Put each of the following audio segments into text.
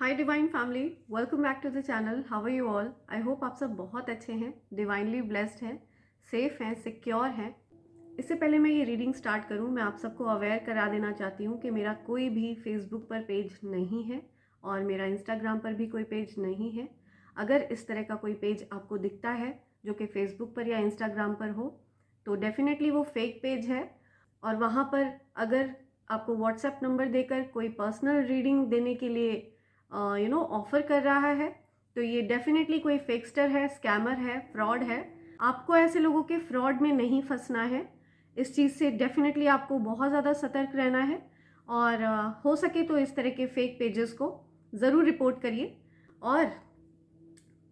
Hi divine family, welcome back to the channel. How are you all? I hope आप सब बहुत अच्छे हैं, डिवाइनली ब्लेस्ड हैं, सेफ हैं, सिक्योर हैं। इससे पहले मैं ये रीडिंग स्टार्ट करूं, मैं आप सबको अवेयर करा देना चाहती हूं कि मेरा कोई भी फेसबुक पर पेज नहीं है और मेरा इंस्टाग्राम पर भी कोई पेज नहीं है। अगर इस तरह का कोई पेज आपको दिखता है जो कि फेसबुक पर या इंस्टाग्राम पर हो तो डेफिनेटली वो फेक पेज है। और वहाँ पर अगर आपको व्हाट्सएप नंबर देकर कोई पर्सनल रीडिंग देने के लिए ऑफर कर रहा है तो ये डेफिनेटली कोई फेकस्टर है, स्कैमर है, फ्रॉड है। आपको ऐसे लोगों के फ्रॉड में नहीं फंसना है। इस चीज़ से डेफिनेटली आपको बहुत ज़्यादा सतर्क रहना है और हो सके तो इस तरह के फेक पेजेस को ज़रूर रिपोर्ट करिए। और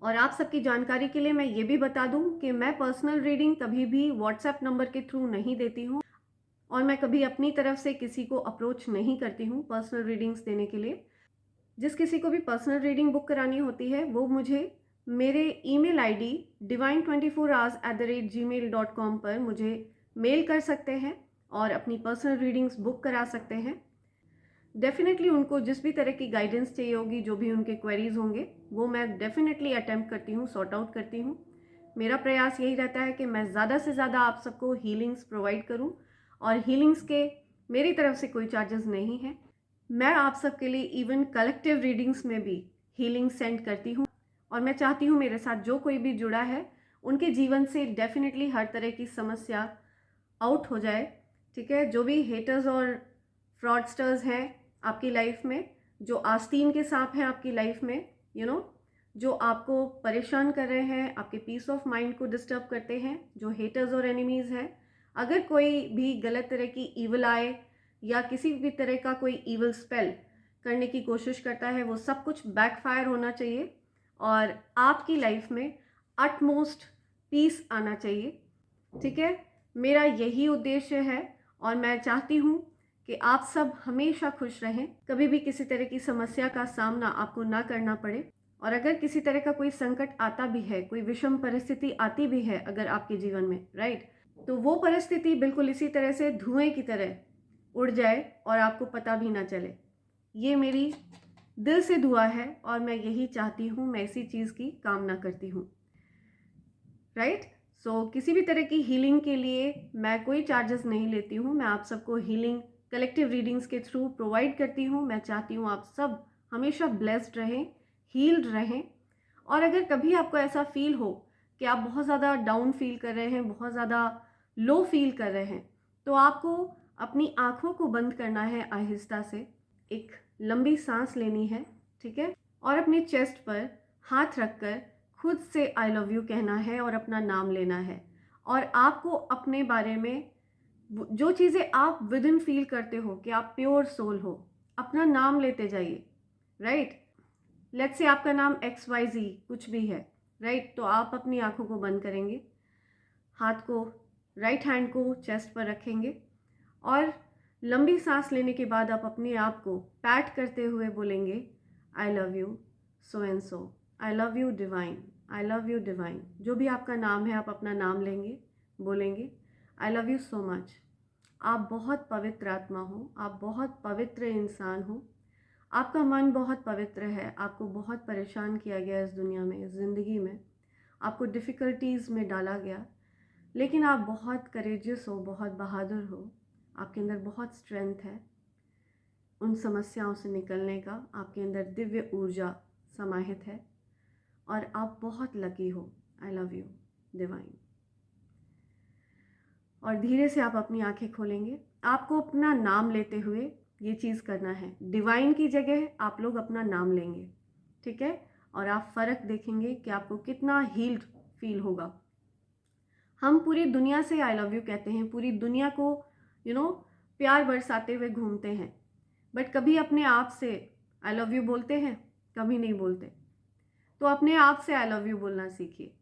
आप सबकी जानकारी के लिए मैं ये भी बता दूं कि मैं पर्सनल रीडिंग कभी भी व्हाट्सएप नंबर के थ्रू नहीं देती हूँ और मैं कभी अपनी तरफ से किसी को अप्रोच नहीं करती हूँ पर्सनल रीडिंग्स देने के लिए। जिस किसी को भी पर्सनल रीडिंग बुक करानी होती है वो मुझे मेरे ईमेल आईडी divine24hours@gmail.com पर मुझे मेल कर सकते हैं और अपनी पर्सनल रीडिंग्स बुक करा सकते हैं। डेफिनेटली उनको जिस भी तरह की गाइडेंस चाहिए होगी, जो भी उनके क्वेरीज होंगे, वो मैं डेफिनेटली अटेम्प्ट करती हूँ, सॉर्ट आउट करती हूँ। मेरा प्रयास यही रहता है कि मैं ज़्यादा से ज़्यादा आप सबको हीलिंग्स प्रोवाइड करूँ और हीलिंग्स के मेरी तरफ से कोई चार्जेस नहीं है। मैं आप सबके लिए इवन कलेक्टिव रीडिंग्स में भी हीलिंग सेंड करती हूँ और मैं चाहती हूँ मेरे साथ जो कोई भी जुड़ा है उनके जीवन से डेफिनेटली हर तरह की समस्या आउट हो जाए। ठीक है, जो भी हेटर्स और फ्रॉडस्टर्स हैं आपकी लाइफ में, जो आस्तीन के सांप हैं आपकी लाइफ में, जो आपको परेशान कर रहे हैं, आपके पीस ऑफ माइंड को डिस्टर्ब करते हैं, जो हेटर्स और एनिमीज़ हैं, अगर कोई भी गलत तरह की ईवल आए या किसी भी तरह का कोई ईवल स्पेल करने की कोशिश करता है, वो सब कुछ बैकफायर होना चाहिए और आपकी लाइफ में अटमोस्ट पीस आना चाहिए। ठीक है, मेरा यही उद्देश्य है और मैं चाहती हूँ कि आप सब हमेशा खुश रहें, कभी भी किसी तरह की समस्या का सामना आपको ना करना पड़े। और अगर किसी तरह का कोई संकट आता भी है, कोई विषम परिस्थिति आती भी है अगर आपके जीवन में, राइट, तो वो परिस्थिति बिल्कुल इसी तरह से धुएं की तरह उड़ जाए और आपको पता भी ना चले। ये मेरी दिल से दुआ है और मैं यही चाहती हूँ, मैं इसी चीज़ की कामना करती हूँ, राइट। सो किसी भी तरह की हीलिंग के लिए मैं कोई चार्जेस नहीं लेती हूँ। मैं आप सबको हीलिंग कलेक्टिव रीडिंग्स के थ्रू प्रोवाइड करती हूँ। मैं चाहती हूँ आप सब हमेशा ब्लेस्ड रहें, हील्ड रहें। और अगर कभी आपको ऐसा फील हो कि आप बहुत ज़्यादा डाउन फील कर रहे हैं, बहुत ज़्यादा लो फील कर रहे हैं, तो आपको अपनी आँखों को बंद करना है, आहिस्ता से एक लंबी सांस लेनी है, ठीक है, और अपने चेस्ट पर हाथ रखकर खुद से आई लव यू कहना है और अपना नाम लेना है। और आपको अपने बारे में जो चीज़ें आप विद इन फील करते हो कि आप प्योर सोल हो, अपना नाम लेते जाइए, राइट। लेट्स से आपका नाम XYZ कुछ भी है, राइट, तो आप अपनी आंखों को बंद करेंगे, हाथ को, राइट हैंड को चेस्ट पर रखेंगे और लंबी सांस लेने के बाद आप अपने आप को पैट करते हुए बोलेंगे, I love you so and so, I love you divine, I love you divine. जो भी आपका नाम है आप अपना नाम लेंगे, बोलेंगे, I love you so much. आप बहुत पवित्र आत्मा हो, आप बहुत पवित्र इंसान हो, आपका मन बहुत पवित्र है। आपको बहुत परेशान किया गया इस दुनिया में, इस ज़िंदगी में, आपको डिफ़िकल्टीज़ में डाला गया, लेकिन आप बहुत करेजियस हो, बहुत बहादुर हो। आपके अंदर बहुत स्ट्रेंथ है उन समस्याओं से निकलने का। आपके अंदर दिव्य ऊर्जा समाहित है और आप बहुत लकी हो। I love you divine. और धीरे से आप अपनी आंखें खोलेंगे। आपको अपना नाम लेते हुए ये चीज़ करना है, डिवाइन की जगह आप लोग अपना नाम लेंगे, ठीक है, और आप फ़र्क देखेंगे कि आपको कितना हील्ड फील होगा। हम पूरी दुनिया से आई लव यू कहते हैं, पूरी दुनिया को प्यार बरसाते हुए घूमते हैं, बट कभी अपने आप से आई लव यू बोलते हैं? कभी नहीं बोलते। तो अपने आप से आई लव यू बोलना सीखिए,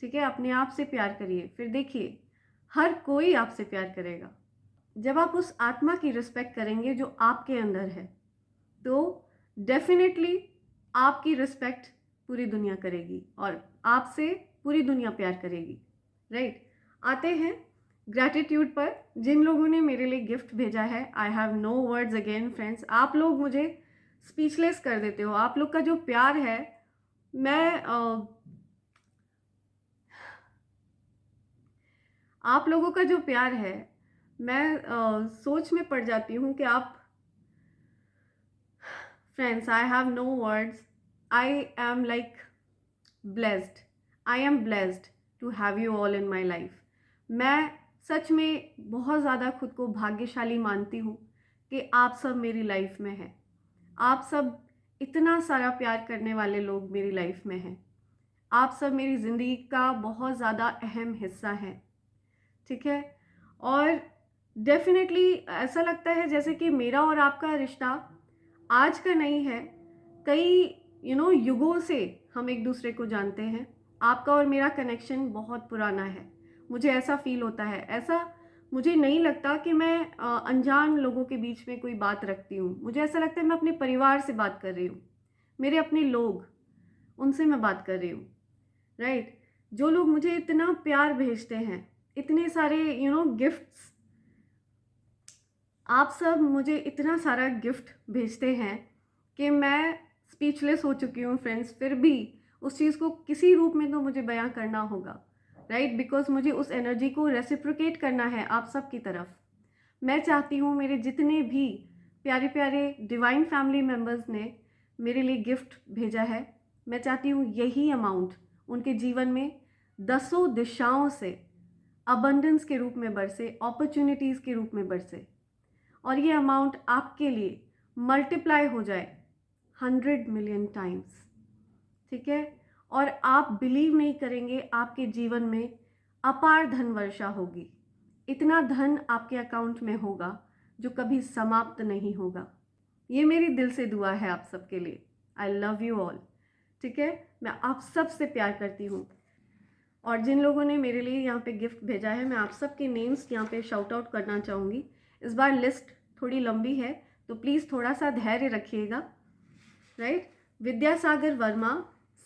ठीक है, अपने आप से प्यार करिए, फिर देखिए हर कोई आपसे प्यार करेगा। जब आप उस आत्मा की रिस्पेक्ट करेंगे जो आपके अंदर है, तो डेफिनेटली आपकी रिस्पेक्ट पूरी दुनिया करेगी और आपसे पूरी दुनिया प्यार करेगी, राइट। आते हैं ग्रैटिट्यूड पर। जिन लोगों ने मेरे लिए गिफ्ट भेजा है, I have no words again friends. आप लोग मुझे स्पीचलेस कर देते हो। आप लोग का जो प्यार है, मैं आप लोगों का जो प्यार है, मैं सोच में पड़ जाती हूँ कि आप friends, I have no words, I am like blessed, I am blessed to have you all in my life. मैं सच में बहुत ज़्यादा खुद को भाग्यशाली मानती हूँ कि आप सब मेरी लाइफ में हैं। आप सब इतना सारा प्यार करने वाले लोग मेरी लाइफ में हैं। आप सब मेरी ज़िंदगी का बहुत ज़्यादा अहम हिस्सा हैं, ठीक है। और डेफिनेटली ऐसा लगता है जैसे कि मेरा और आपका रिश्ता आज का नहीं है, कई युगों से हम एक दूसरे को जानते हैं। आपका और मेरा कनेक्शन बहुत पुराना है, मुझे ऐसा फील होता है। ऐसा मुझे नहीं लगता कि मैं अनजान लोगों के बीच में कोई बात रखती हूँ। मुझे ऐसा लगता है मैं अपने परिवार से बात कर रही हूँ, मेरे अपने लोग, उनसे मैं बात कर रही हूँ, राइट। जो लोग मुझे इतना प्यार भेजते हैं, इतने सारे गिफ्ट्स, आप सब मुझे इतना सारा गिफ्ट भेजते हैं कि मैं स्पीचलेस हो चुकी हूँ फ्रेंड्स। फिर भी उस चीज़ को किसी रूप में तो मुझे बयां करना होगा, राइट, बिकॉज मुझे उस एनर्जी को रेसिप्रोकेट करना है आप सब की तरफ। मैं चाहती हूँ मेरे जितने भी प्यारे प्यारे डिवाइन फैमिली मेम्बर्स ने मेरे लिए गिफ्ट भेजा है, मैं चाहती हूँ यही अमाउंट उनके जीवन में 10 दिशाओं से अबंडेंस के रूप में बरसे, अपॉर्चुनिटीज़ के रूप में बरसे, और ये अमाउंट आपके लिए मल्टीप्लाई हो जाए 100 मिलियन टाइम्स, ठीक है। और आप बिलीव नहीं करेंगे, आपके जीवन में अपार धन वर्षा होगी। इतना धन आपके अकाउंट में होगा जो कभी समाप्त नहीं होगा। ये मेरी दिल से दुआ है आप सबके लिए। आई लव यू ऑल, ठीक है। मैं आप सब से प्यार करती हूँ। और जिन लोगों ने मेरे लिए यहाँ पे गिफ्ट भेजा है, मैं आप सब के नेम्स यहाँ पे शाउट आउट करना चाहूँगी। इस बार लिस्ट थोड़ी लंबी है, तो प्लीज़ थोड़ा सा धैर्य रखिएगा, right. Vidyasagar Verma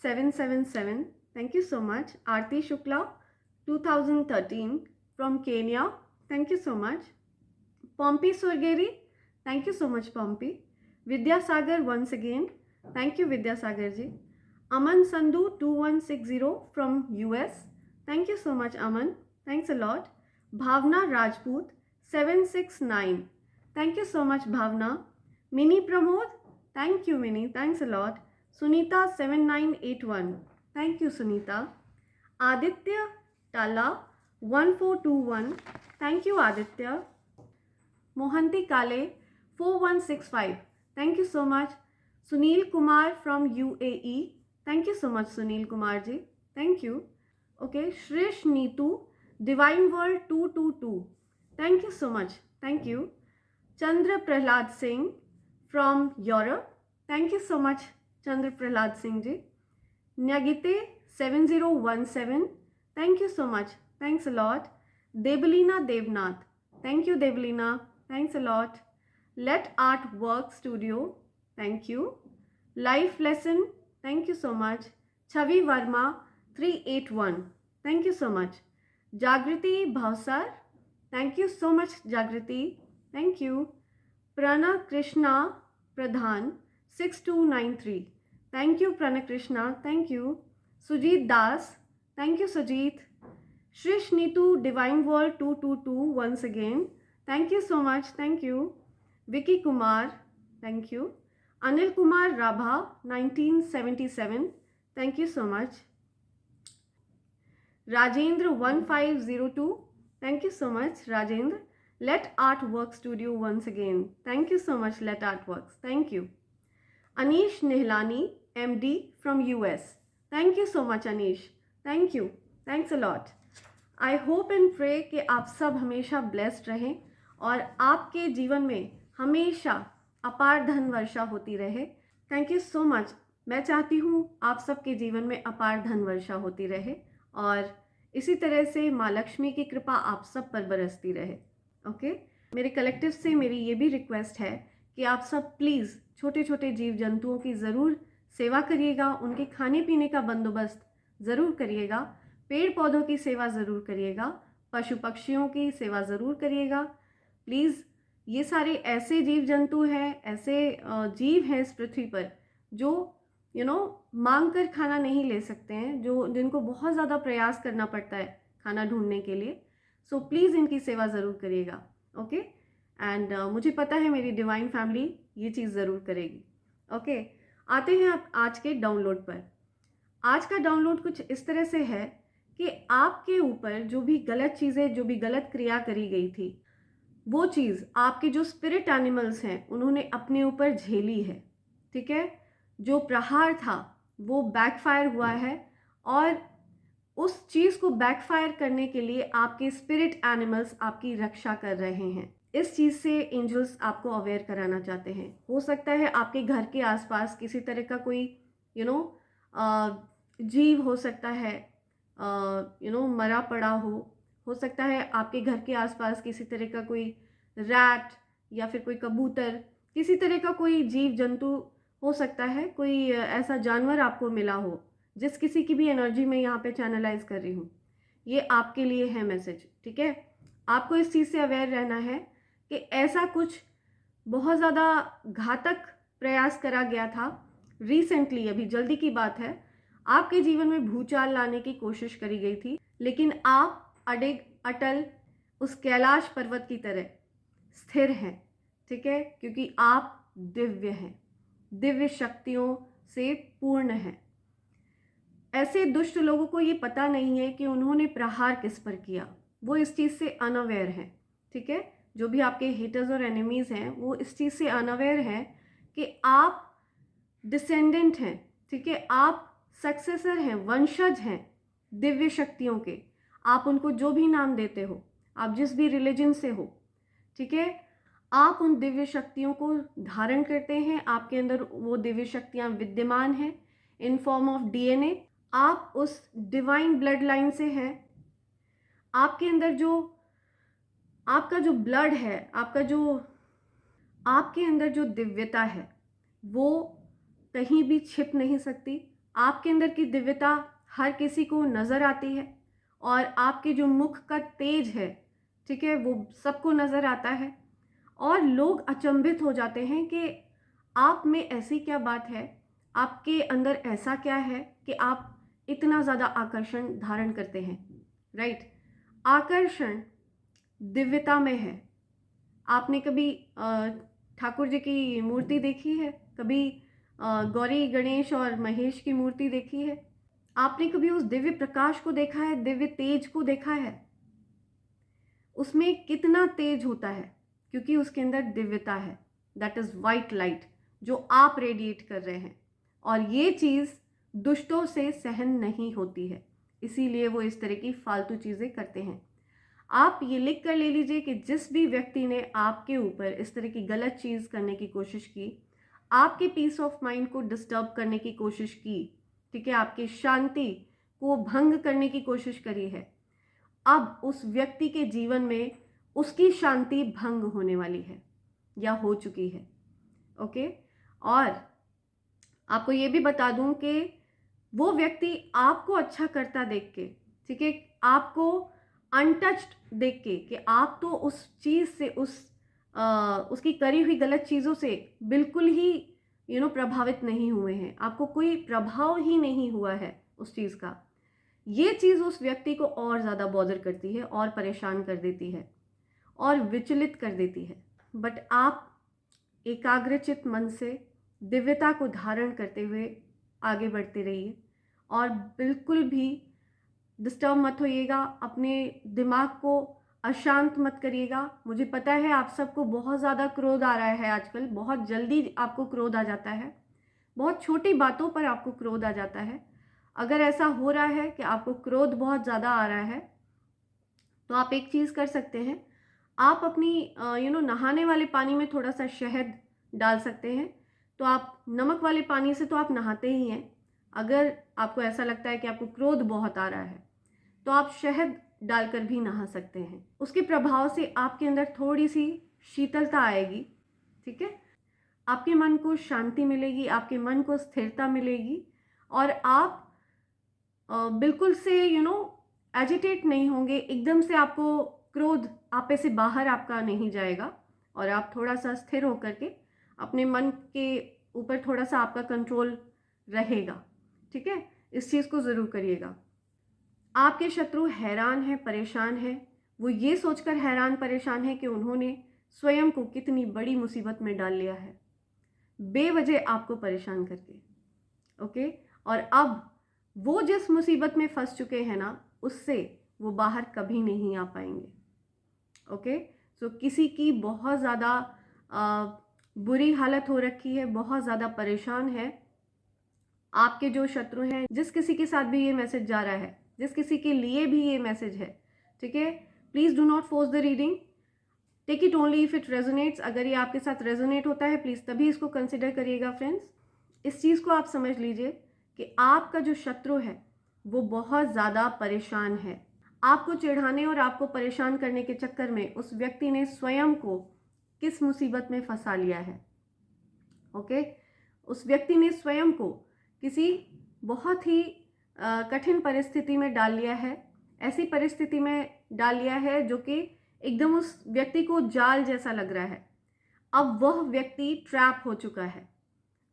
777, thank you so much. Aarti Shukla 2013 from Kenya, thank you so much. Pompi Swargiary, thank you so much Pompi. Vidyasagar once again, thank you Vidyasagar ji. Aman Sandhu 2160 from US, thank you so much Aman, thanks a lot. Bhawna Rajput 769, thank you so much Bhawna. Mini Pramod, thank you Mini, thanks a lot. Sunita 7981, thank you Sunita. Aditya टाला 1421, thank you Aditya. Mohanty Kale 4165, thank you so much. Sunil Kumar from UAE, thank you so much Sunil Kumar ji, thank you. Okay, Shresh Neetu divine world 222, thank you so much, thank you. Chandra Prahlad Singh from Europe, thank you so much Chandra Prahlad Singh ji. न्यागिते 7017, thank you so much, thanks a lot. Devlina Debnath, thank you Devlina, thanks a lot. Let art Work studio, thank you. Life lesson, thank you so much. Chhavi Verma 381, thank you so much. Jagriti Bhavsar, thank you so much Jagriti, thank you. Pranav Krishna Pradhan 6293, thank you Pranav Krishna, thank you. Sujeet Das, thank you Sujeet. Shrish Neetu divine world 222 once again, thank you so much, thank you. Vicky Kumar, thank you. Anil Kumar Rabha 1977, thank you so much. Rajendra 1502, thank you so much Rajendra. Let art Work Studio once again, thank you so much Let Art Works, thank you. Anish Nihalani MD फ्रॉम US, thank you so much Anish, thank you, thanks a lot. I hope and pray कि आप सब हमेशा blessed रहें और आपके जीवन में हमेशा अपार धन वर्षा होती रहे। Thank you so much. मैं चाहती हूँ आप सबके जीवन में अपार धन वर्षा होती रहे और इसी तरह से माँ लक्ष्मी की कृपा आप सब पर बरसती रहे। ओके, मेरे कलेक्टिव से मेरी ये भी रिक्वेस्ट है कि आप सब प्लीज़ छोटे छोटे जीव जंतुओं की ज़रूर सेवा करिएगा, उनके खाने पीने का बंदोबस्त ज़रूर करिएगा, पेड़ पौधों की सेवा ज़रूर करिएगा, पशु पक्षियों की सेवा ज़रूर करिएगा। प्लीज़ ये सारे ऐसे जीव जंतु हैं, ऐसे जीव हैं इस पृथ्वी पर जो मांग कर खाना नहीं ले सकते हैं, जिनको बहुत ज़्यादा प्रयास करना पड़ता है खाना ढूंढने के लिए। सो प्लीज़ इनकी सेवा ज़रूर करिएगा। ओके, एंड मुझे पता है मेरी डिवाइन फैमिली ये चीज़ ज़रूर करेगी। ओके, आते हैं आप आज के डाउनलोड पर। आज का डाउनलोड कुछ इस तरह से है कि आपके ऊपर जो भी गलत चीज़ें, जो भी गलत क्रिया करी गई थी, वो चीज़ आपके जो स्पिरिट एनिमल्स हैं उन्होंने अपने ऊपर झेली है। ठीक है, जो प्रहार था वो बैकफायर हुआ है, और उस चीज़ को बैकफायर करने के लिए आपके स्पिरिट एनिमल्स आपकी रक्षा कर रहे हैं। इस चीज़ से एंजल्स आपको अवेयर कराना चाहते हैं। हो सकता है आपके घर के आसपास किसी तरह का कोई जीव हो सकता है, मरा पड़ा हो सकता है आपके घर के आसपास किसी तरह का कोई रैट या फिर कोई कबूतर, किसी तरह का कोई जीव जंतु हो सकता है, कोई ऐसा जानवर आपको मिला हो, जिस किसी की भी एनर्जी में यहाँ पे चैनलाइज कर रही हूँ। ये आपके लिए है मैसेज। ठीक है, आपको इस चीज़ से अवेयर रहना है कि ऐसा कुछ बहुत ज़्यादा घातक प्रयास करा गया था रिसेंटली, अभी जल्दी की बात है। आपके जीवन में भूचाल लाने की कोशिश करी गई थी, लेकिन आप अडिग अटल उस कैलाश पर्वत की तरह स्थिर हैं। ठीक है, क्योंकि आप दिव्य हैं, दिव्य शक्तियों से पूर्ण हैं। ऐसे दुष्ट लोगों को ये पता नहीं है कि उन्होंने प्रहार किस पर किया, वो इस चीज़ से अनअवेयर हैं। ठीक है, जो भी आपके हेटर्स और एनिमीज़ हैं वो इस चीज़ से अनअवेयर हैं कि आप डिसेंडेंट हैं। ठीक है, आप सक्सेसर हैं, वंशज हैं दिव्य शक्तियों के। आप उनको जो भी नाम देते हो, आप जिस भी रिलीजन से हो, ठीक है, आप उन दिव्य शक्तियों को धारण करते हैं। आपके अंदर वो दिव्य शक्तियाँ विद्यमान हैं इन फॉर्म ऑफ डीएनए। आप उस डिवाइन ब्लड लाइन से हैं। आपके अंदर जो आपका जो ब्लड है, आपके अंदर जो दिव्यता है वो कहीं भी छिप नहीं सकती। आपके अंदर की दिव्यता हर किसी को नज़र आती है, और आपके जो मुख का तेज है, ठीक है, वो सबको नज़र आता है। और लोग अचंभित हो जाते हैं कि आप में ऐसी क्या बात है, आपके अंदर ऐसा क्या है कि आप इतना ज़्यादा आकर्षण धारण करते हैं। राइट, आकर्षण दिव्यता में है। आपने कभी ठाकुर जी की मूर्ति देखी है? कभी गौरी गणेश और महेश की मूर्ति देखी है? आपने कभी उस दिव्य प्रकाश को देखा है, दिव्य तेज को देखा है? उसमें कितना तेज होता है, क्योंकि उसके अंदर दिव्यता है। दैट इज वाइट लाइट जो आप रेडिएट कर रहे हैं, और ये चीज़ दुष्टों से सहन नहीं होती है, इसीलिए वो इस तरह की फालतू चीज़ें करते हैं। आप ये लिख कर ले लीजिए कि जिस भी व्यक्ति ने आपके ऊपर इस तरह की गलत चीज़ करने की कोशिश की, आपके पीस ऑफ माइंड को डिस्टर्ब करने की कोशिश की, ठीक है, आपकी शांति को भंग करने की कोशिश करी है, अब उस व्यक्ति के जीवन में उसकी शांति भंग होने वाली है या हो चुकी है। ओके, और आपको ये भी बता दूं कि वो व्यक्ति आपको अच्छा करता देख के, ठीक है, आपको अनटच्ड देख के, कि आप तो उस चीज़ से, उसकी करी हुई गलत चीज़ों से बिल्कुल ही प्रभावित नहीं हुए हैं, आपको कोई प्रभाव ही नहीं हुआ है उस चीज़ का। ये चीज़ उस व्यक्ति को और ज़्यादा बॉदर करती है, और परेशान कर देती है, और विचलित कर देती है। बट आप एकाग्रचित मन से दिव्यता को धारण करते हुए आगे बढ़ते रहिए, और बिल्कुल भी डिस्टर्ब मत होइएगा, अपने दिमाग को अशांत मत करिएगा। मुझे पता है आप सबको बहुत ज़्यादा क्रोध आ रहा है आजकल, बहुत जल्दी आपको क्रोध आ जाता है, बहुत छोटी बातों पर आपको क्रोध आ जाता है। अगर ऐसा हो रहा है कि आपको क्रोध बहुत ज़्यादा आ रहा है, तो आप एक चीज़ कर सकते हैं, आप अपनी नहाने वाले पानी में थोड़ा सा शहद डाल सकते हैं। तो आप नमक वाले पानी से तो आप नहाते ही हैं, अगर आपको ऐसा लगता है कि आपको क्रोध बहुत आ रहा है, तो आप शहद डालकर भी नहा सकते हैं। उसके प्रभाव से आपके अंदर थोड़ी सी शीतलता आएगी, ठीक है, आपके मन को शांति मिलेगी, आपके मन को स्थिरता मिलेगी, और आप बिल्कुल से एजिटेट नहीं होंगे। एकदम से आपको क्रोध आपे से बाहर आपका नहीं जाएगा, और आप थोड़ा सा स्थिर होकर के अपने मन के ऊपर थोड़ा सा आपका कंट्रोल रहेगा, ठीक है। इस चीज़ को ज़रूर करिएगा। आपके शत्रु हैरान हैं, परेशान हैं। वो ये सोचकर हैरान परेशान है कि उन्होंने स्वयं को कितनी बड़ी मुसीबत में डाल लिया है, बेवजह आपको परेशान करके, ओके। और अब वो जिस मुसीबत में फंस चुके हैं ना, उससे वो बाहर कभी नहीं आ पाएंगे, ओके। सो किसी की बहुत ज़्यादा बुरी हालत हो रखी है, बहुत ज़्यादा परेशान है। आपके जो शत्रु हैं, जिस किसी के साथ भी ये मैसेज जा रहा है, जिस किसी के लिए भी ये मैसेज है, ठीक है, please do not force the reading, take it only if it resonates. अगर ये आपके साथ रेजोनेट होता है प्लीज़ तभी इसको कंसिडर करिएगा फ्रेंड्स। इस चीज़ को आप समझ लीजिए कि आपका जो शत्रु है वो बहुत ज़्यादा परेशान है। आपको चिढ़ाने और आपको परेशान करने के चक्कर में उस व्यक्ति ने स्वयं को किस मुसीबत में फंसा लिया है, ओके। उस व्यक्ति ने स्वयं को किसी बहुत ही कठिन परिस्थिति में डाल लिया है, ऐसी परिस्थिति में डाल लिया है जो कि एकदम उस व्यक्ति को जाल जैसा लग रहा है। अब वह व्यक्ति ट्रैप हो चुका है,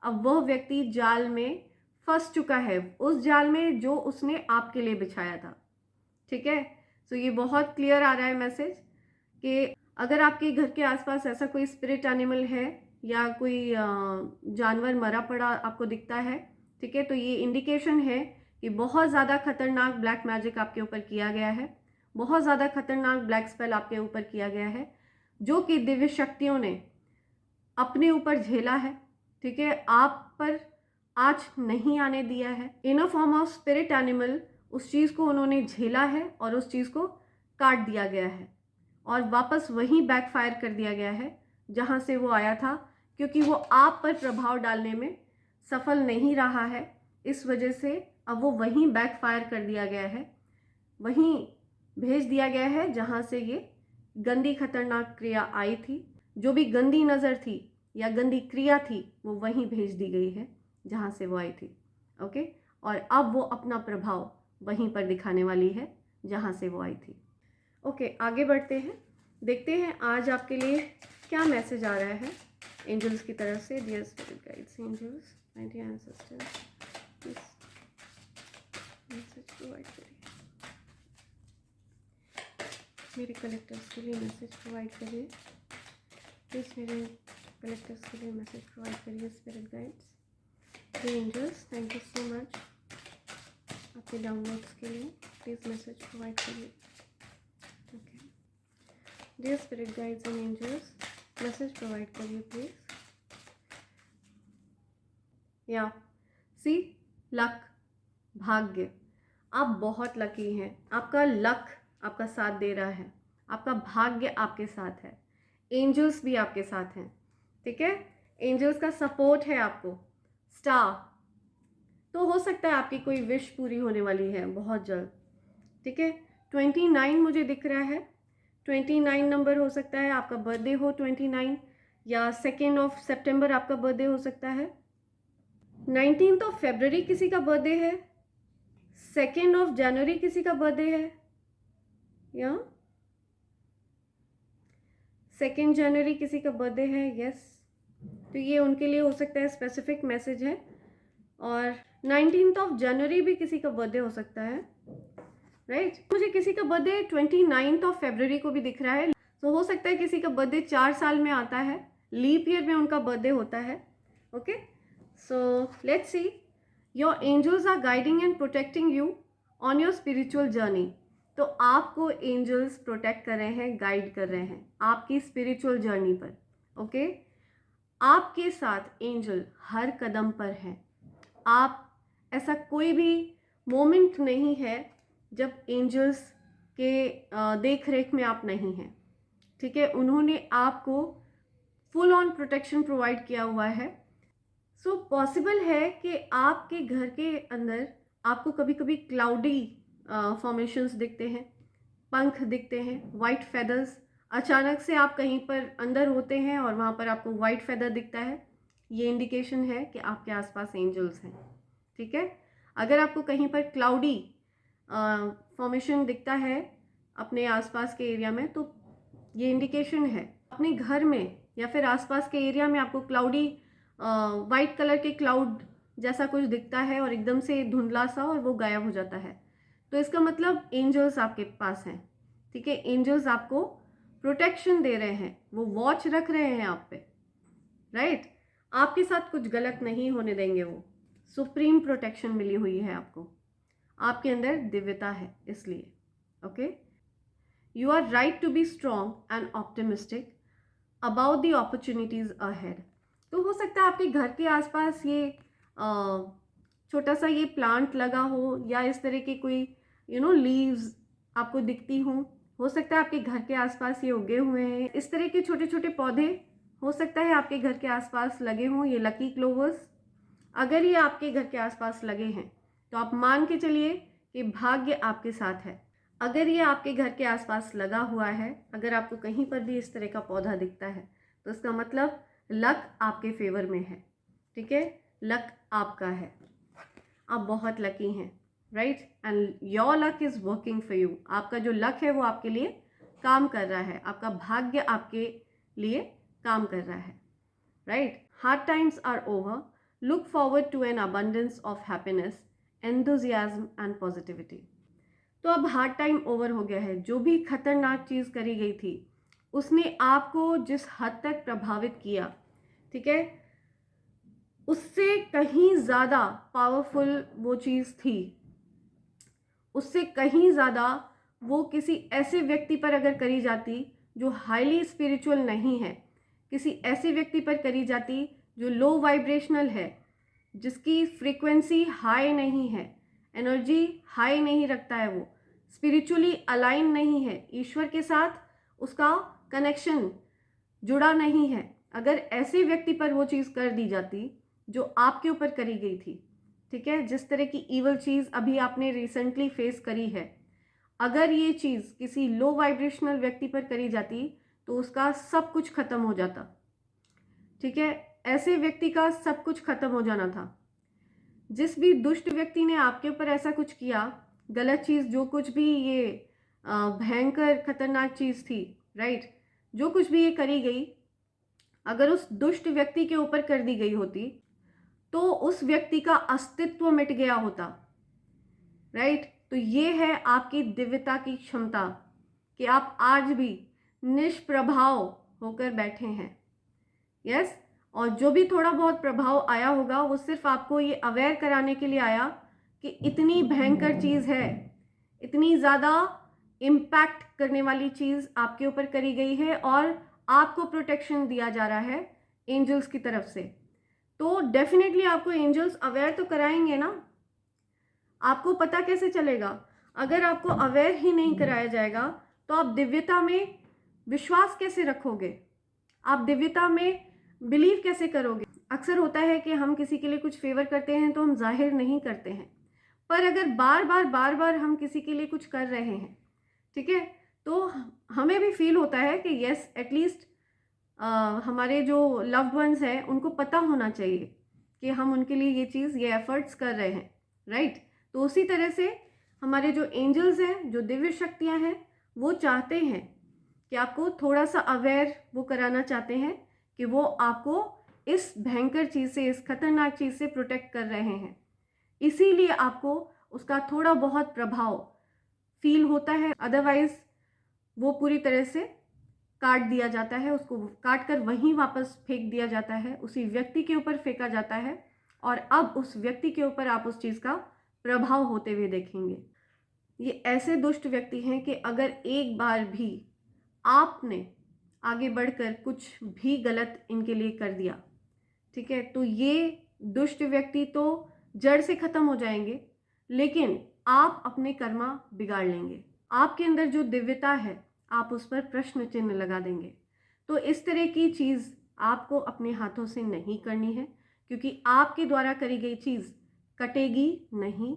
अब वह व्यक्ति जाल में फंस चुका है, उस जाल में जो उसने आपके लिए बिछाया था, ठीक है। सो ये बहुत क्लियर आ रहा है मैसेज कि अगर आपके घर के आसपास ऐसा कोई स्पिरिट एनिमल है या कोई जानवर मरा पड़ा आपको दिखता है, ठीक है, तो ये इंडिकेशन है कि बहुत ज़्यादा खतरनाक ब्लैक मैजिक आपके ऊपर किया गया है, बहुत ज़्यादा खतरनाक ब्लैक स्पेल आपके ऊपर किया गया है, जो कि दिव्य शक्तियों ने अपने ऊपर झेला है, ठीक है, आप पर आज नहीं आने दिया है। In a form of spirit animal उस चीज़ को उन्होंने झेला है और उस चीज़ को काट दिया गया है और वापस वहीं बैकफायर कर दिया गया है जहाँ से वो आया था, क्योंकि वो आप पर प्रभाव डालने में सफल नहीं रहा है। इस वजह से अब वो वहीं बैकफायर कर दिया गया है, वहीं भेज दिया गया है जहाँ से ये गंदी खतरनाक क्रिया आई थी। जो भी गंदी नज़र थी या गंदी क्रिया थी वो वहीं भेज दी गई है जहाँ से वो आई थी, ओके। और अब वो अपना प्रभाव वहीं पर दिखाने वाली है जहाँ से वो आई थी, ओके। आगे बढ़ते हैं, देखते हैं आज आपके लिए क्या मैसेज आ रहा है एंजल्स की तरफ से। Dear spirit guides, angels, my dear ancestors, please message provide करिए, मेरे कलेक्टर्स के लिए मैसेज प्रोवाइड करिए, प्लीज़ मेरे कलेक्टर्स के लिए मैसेज प्रोवाइड करिए spirit guides. Angels, thank you so much आपके डाउनलोड्स के लिए, प्लीज़ मैसेज प्रोवाइड करिए, okay. Dear spirit guides and angels, message provide करिए प्लीज़। या सी लक, भाग्य, आप बहुत लकी हैं, आपका लक आपका साथ दे रहा है, आपका भाग्य आपके साथ है, एंजल्स भी आपके साथ हैं, ठीक है। एंजल्स का सपोर्ट है आपको, स्टार। तो हो सकता है आपकी कोई विश पूरी होने वाली है बहुत जल्द, ठीक है। 29 मुझे दिख रहा है, 29 नंबर हो सकता है, आपका बर्थडे हो 29, या 2 सितंबर आपका बर्थडे हो सकता है, 19 फरवरी किसी का बर्थडे है, 2 जनवरी किसी का बर्थडे है, या 2 जनवरी किसी का बर्थडे है, यस। तो ये उनके लिए हो सकता है स्पेसिफिक मैसेज है। और 19 जनवरी भी किसी का बर्थडे हो सकता है, राइट। मुझे किसी का बर्थडे 29 फरवरी को भी दिख रहा है, तो हो सकता है किसी का बर्थडे 4 साल में आता है, लीप ईयर में उनका बर्थडे होता है, okay. So let's see, your angels are guiding and protecting you on your spiritual journey. तो आपको एंजल्स प्रोटेक्ट कर रहे हैं, गाइड कर रहे हैं आपकी स्पिरिचुअल जर्नी पर, ओके। आपके साथ एंजल हर कदम पर है। आप, ऐसा कोई भी मोमेंट नहीं है जब एंजल्स के देख रेख में आप नहीं हैं, ठीक है। उन्होंने आपको फुल ऑन प्रोटेक्शन प्रोवाइड किया हुआ है। सो पॉसिबल है कि आपके घर के अंदर आपको कभी कभी क्लाउडी फॉर्मेशंस दिखते हैं, पंख दिखते हैं, वाइट फेदर्स, अचानक से आप कहीं पर अंदर होते हैं और वहाँ पर आपको वाइट फेदर दिखता है, ये इंडिकेशन है कि आपके आसपास एंजल्स हैं, ठीक है। अगर आपको कहीं पर क्लाउडी फॉर्मेशन दिखता है अपने आसपास के एरिया में, तो ये इंडिकेशन है अपने घर में या फिर आसपास के एरिया में आपको क्लाउडी वाइट कलर के क्लाउड जैसा कुछ दिखता है और एकदम से धुंधला सा और वो गायब हो जाता है, तो इसका मतलब एंजल्स आपके पास हैं। ठीक है, एंजल्स आपको प्रोटेक्शन दे रहे हैं, वो वॉच रख रहे हैं आप पे, राइट। आपके साथ कुछ गलत नहीं होने देंगे, वो सुप्रीम प्रोटेक्शन मिली हुई है आपको, आपके अंदर दिव्यता है इसलिए। Okay, you are right to be strong and optimistic about the opportunities ahead. तो हो सकता है आपके घर के आसपास ये छोटा सा ये प्लांट लगा हो या इस तरह की कोई लीव्स आपको दिखती हो सकता है आपके घर के आसपास ये उगे हुए हैं, इस तरह के छोटे छोटे पौधे हो सकता है आपके घर के आसपास लगे हों, ये लकी क्लोवर्स। अगर ये आपके घर के आसपास लगे हैं तो आप मान के चलिए कि भाग्य आपके साथ है। अगर ये आपके घर के आसपास लगा हुआ है, अगर आपको कहीं पर भी इस तरह का पौधा दिखता है, तो इसका मतलब लक आपके फेवर में है। ठीक है, लक आपका है, आप बहुत लकी हैं, right, and your luck is working for you. आपका जो लक है वो आपके लिए काम कर रहा है, आपका भाग्य आपके लिए काम कर रहा है, right. Hard times are over, look forward to an abundance of happiness, enthusiasm and positivity. तो अब हार्ड टाइम ओवर हो गया है। जो भी खतरनाक चीज़ करी गई थी उसने आपको जिस हद तक प्रभावित किया, ठीक है, उससे कहीं ज़्यादा पावरफुल वो चीज़ थी, उससे कहीं ज़्यादा वो किसी ऐसे व्यक्ति पर अगर करी जाती जो हाईली स्पिरिचुअल नहीं है, किसी ऐसे व्यक्ति पर करी जाती जो लो वाइब्रेशनल है, जिसकी फ्रीक्वेंसी हाई नहीं है, एनर्जी हाई नहीं रखता है, वो स्पिरिचुअली अलाइन नहीं है, ईश्वर के साथ उसका कनेक्शन जुड़ा नहीं है, अगर ऐसे व्यक्ति पर वो चीज़ कर दी जाती जो आपके ऊपर करी गई थी, ठीक है, जिस तरह की ईवल चीज़ अभी आपने रिसेंटली फेस करी है, अगर ये चीज़ किसी लो वाइब्रेशनल व्यक्ति पर करी जाती तो उसका सब कुछ खत्म हो जाता। ठीक है, ऐसे व्यक्ति का सब कुछ खत्म हो जाना था। जिस भी दुष्ट व्यक्ति ने आपके ऊपर ऐसा कुछ किया, गलत चीज़, जो कुछ भी ये भयंकर खतरनाक चीज़ थी, राइट, जो कुछ भी ये करी गई, अगर उस दुष्ट व्यक्ति के ऊपर कर दी गई होती तो उस व्यक्ति का अस्तित्व मिट गया होता, राइट। तो ये है आपकी दिव्यता की क्षमता कि आप आज भी निष्प्रभाव होकर बैठे हैं। यस, और जो भी थोड़ा बहुत प्रभाव आया होगा वो सिर्फ आपको ये अवेयर कराने के लिए आया कि इतनी भयंकर चीज़ है, इतनी ज़्यादा इम्पैक्ट करने वाली चीज़ आपके ऊपर करी गई है और आपको प्रोटेक्शन दिया जा रहा है एंजल्स की तरफ से। तो डेफिनेटली आपको एंजल्स अवेयर तो कराएंगे ना। आपको पता कैसे चलेगा? अगर आपको अवेयर ही नहीं कराया जाएगा तो आप दिव्यता में विश्वास कैसे रखोगे? आप दिव्यता में बिलीव कैसे करोगे? अक्सर होता है कि हम किसी के लिए कुछ फेवर करते हैं तो हम जाहिर नहीं करते हैं, पर अगर बार बार हम किसी के लिए कुछ कर रहे हैं, ठीक है, तो हमें भी फील होता है कि यस, एटलीस्ट हमारे जो लव्ड वंस हैं उनको पता होना चाहिए कि हम उनके लिए ये चीज़, ये एफर्ट्स कर रहे हैं, राइट। तो उसी तरह से हमारे जो एंजल्स हैं, जो दिव्य शक्तियां हैं, वो चाहते हैं कि आपको थोड़ा सा अवेयर वो कराना चाहते हैं कि वो आपको इस भयंकर चीज़ से, इस खतरनाक चीज़ से प्रोटेक्ट कर रहे हैं। इसीलिए आपको उसका थोड़ा बहुत प्रभाव फील होता है, अदरवाइज वो पूरी तरह से काट दिया जाता है, उसको काट कर वहीं वापस फेंक दिया जाता है, उसी व्यक्ति के ऊपर फेंका जाता है और अब उस व्यक्ति के ऊपर आप उस चीज़ का प्रभाव होते हुए देखेंगे। ये ऐसे दुष्ट व्यक्ति हैं कि अगर एक बार भी आपने आगे बढ़कर कुछ भी गलत इनके लिए कर दिया, ठीक है, तो ये दुष्ट व्यक्ति तो जड़ से खत्म हो जाएंगे, लेकिन आप अपने कर्मा बिगाड़ लेंगे। आपके अंदर जो दिव्यता है आप उस पर प्रश्न चिन्ह लगा देंगे। तो इस तरह की चीज़ आपको अपने हाथों से नहीं करनी है, क्योंकि आपके द्वारा करी गई चीज़ कटेगी नहीं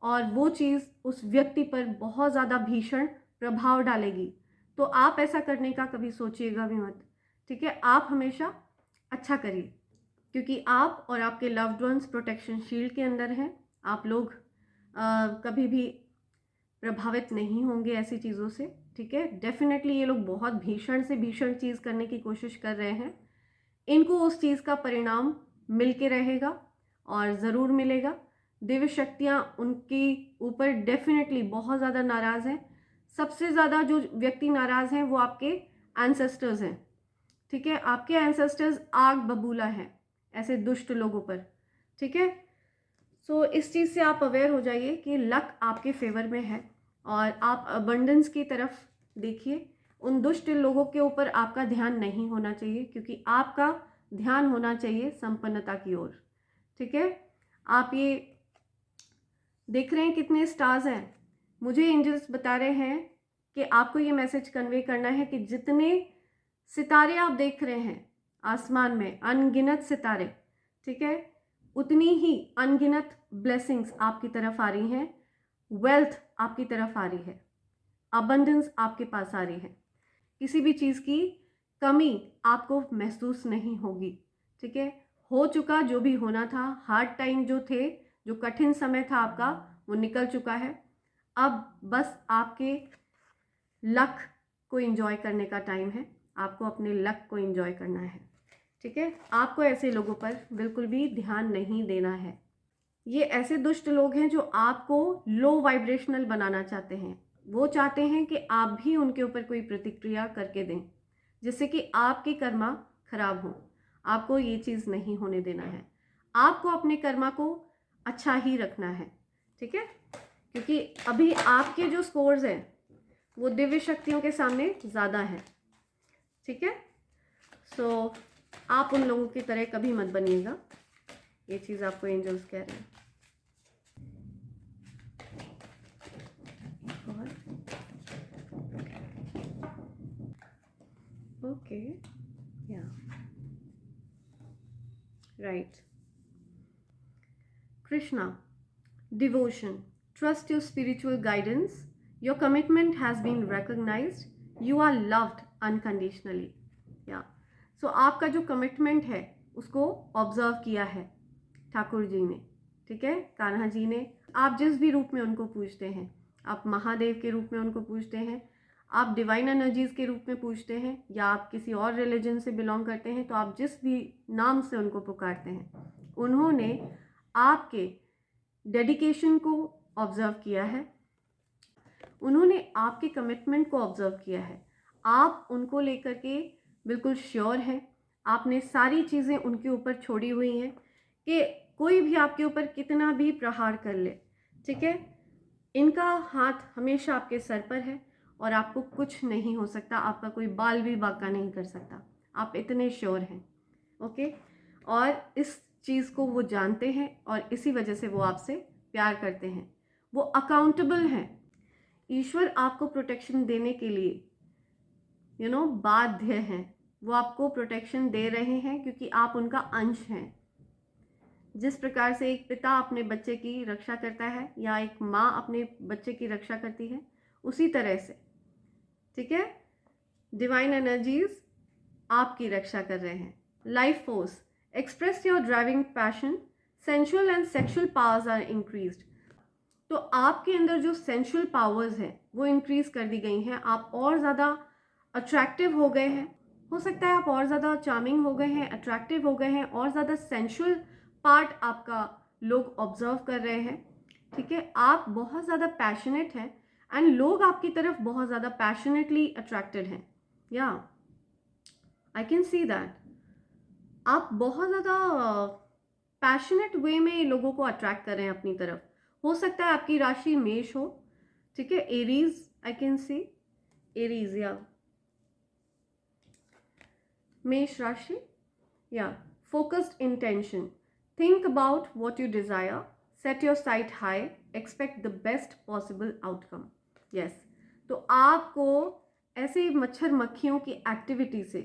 और वो चीज़ उस व्यक्ति पर बहुत ज़्यादा भीषण प्रभाव डालेगी। तो आप ऐसा करने का कभी सोचिएगा भी मत, ठीक है। आप हमेशा अच्छा करिए, क्योंकि आप और आपके लव्ड वंस प्रोटेक्शन शील्ड के अंदर हैं। आप लोग कभी भी प्रभावित नहीं होंगे ऐसी चीज़ों से। ठीक है। डेफिनेटली ये लोग बहुत भीषण से भीषण चीज़ करने की कोशिश कर रहे हैं। इनको उस चीज़ का परिणाम मिल के रहेगा और ज़रूर मिलेगा। दिव्य शक्तियाँ उनके ऊपर डेफिनेटली बहुत ज़्यादा नाराज़ हैं। सबसे ज़्यादा जो व्यक्ति नाराज़ हैं वो आपके एंसेस्टर्स हैं, ठीक है। आपके एंसेस्टर्स आग बबूला हैं ऐसे दुष्ट लोगों पर, ठीक है। सो इस चीज़ से आप अवेयर हो जाइए कि लक आपके फेवर में है और आप अबंडेंस की तरफ देखिए। उन दुष्ट लोगों के ऊपर आपका ध्यान नहीं होना चाहिए, क्योंकि आपका ध्यान होना चाहिए संपन्नता की ओर, ठीक है। आप ये देख रहे हैं कितने स्टार्स हैं। मुझे एंजल्स बता रहे हैं कि आपको ये मैसेज कन्वे करना है कि जितने सितारे आप देख रहे हैं आसमान में, अनगिनत सितारे, ठीक है, उतनी ही अनगिनत ब्लेसिंग्स आपकी तरफ आ रही हैं, वेल्थ आपकी तरफ आ रही है, अबंडेंस आपके पास आ रही है। किसी भी चीज़ की कमी आपको महसूस नहीं होगी, ठीक है। हो चुका जो भी होना था, हार्ड टाइम जो थे, जो कठिन समय था आपका, वो निकल चुका है। अब बस आपके लक को एंजॉय करने का टाइम है। आपको अपने लक को एंजॉय करना है, ठीक है। आपको ऐसे लोगों पर बिल्कुल भी ध्यान नहीं देना है। ये ऐसे दुष्ट लोग हैं जो आपको लो वाइब्रेशनल बनाना चाहते हैं। वो चाहते हैं कि आप भी उनके ऊपर कोई प्रतिक्रिया करके दें, जिससे कि आपके कर्मा खराब हो। आपको ये चीज़ नहीं होने देना है। आपको अपने कर्मा को अच्छा ही रखना है, ठीक है। क्योंकि अभी आपके जो स्कोर्स हैं वो दिव्य शक्तियों के सामने ज़्यादा है, ठीक है। सो आप उन लोगों की तरह कभी मत बनिएगा। ये चीज़ आपको एंजल्स कह रहे हैं। ओके, या right. Krishna, devotion, trust your spiritual guidance, your commitment has been recognized, you are loved unconditionally, या सो आपका जो कमिटमेंट है उसको ऑब्जर्व किया है ठाकुर जी ने, ठीक है, कान्हा जी ने। आप जिस भी रूप में उनको पूजते हैं, आप महादेव के रूप में उनको पूजते हैं, आप डिवाइन एनर्जीज के रूप में पूजते हैं, या आप किसी और रिलीजन से बिलोंग करते हैं, तो आप जिस भी नाम से उनको पुकारते हैं, उन्होंने आपके डेडिकेशन को ऑब्जर्व किया है, उन्होंने आपके कमिटमेंट को ऑब्जर्व किया है। आप उनको लेकर के बिल्कुल श्योर हैं। आपने सारी चीज़ें उनके ऊपर छोड़ी हुई हैं कि कोई भी आपके ऊपर कितना भी प्रहार कर ले, ठीक है, इनका हाथ हमेशा आपके सर पर है और आपको कुछ नहीं हो सकता। आपका कोई बाल भी बांका नहीं कर सकता। आप इतने श्योर हैं, ओके। और इस चीज़ को वो जानते हैं और इसी वजह से वो आपसे प्यार करते हैं। वो अकाउंटेबल हैं। ईश्वर आपको प्रोटेक्शन देने के लिए बाध्य हैं। वो आपको प्रोटेक्शन दे रहे हैं क्योंकि आप उनका अंश हैं। जिस प्रकार से एक पिता अपने बच्चे की रक्षा करता है या एक माँ अपने बच्चे की रक्षा करती है, उसी तरह से, ठीक है, डिवाइन एनर्जीज आपकी रक्षा कर रहे हैं। Life force, express your driving passion, sensual and sexual powers are increased. तो आपके अंदर जो सेंशुअल पावर्स हैं वो इंक्रीज कर दी गई हैं। आप और ज़्यादा अट्रैक्टिव हो गए हैं। हो सकता है आप और ज़्यादा चार्मिंग हो गए हैं, अट्रैक्टिव हो गए हैं, और ज़्यादा सेंशुअल पार्ट आपका लोग ऑब्जर्व कर रहे हैं, ठीक है। आप बहुत ज़्यादा पैशनेट हैं एंड लोग आपकी तरफ बहुत ज़्यादा पैशनेटली अट्रैक्टेड हैं, या आई कैन सी दैट। आप बहुत ज़्यादा पैशनेट वे में लोगों को अट्रैक्ट कर रहे हैं अपनी तरफ। हो सकता है आपकी राशि मेष हो, ठीक है, Aries, I can see Aries, या मेष राशि, या focused intention, think about what you desire, set your site high, expect the best possible outcome. Yes, तो आपको ऐसे मच्छर मक्खियों की एक्टिविटी से,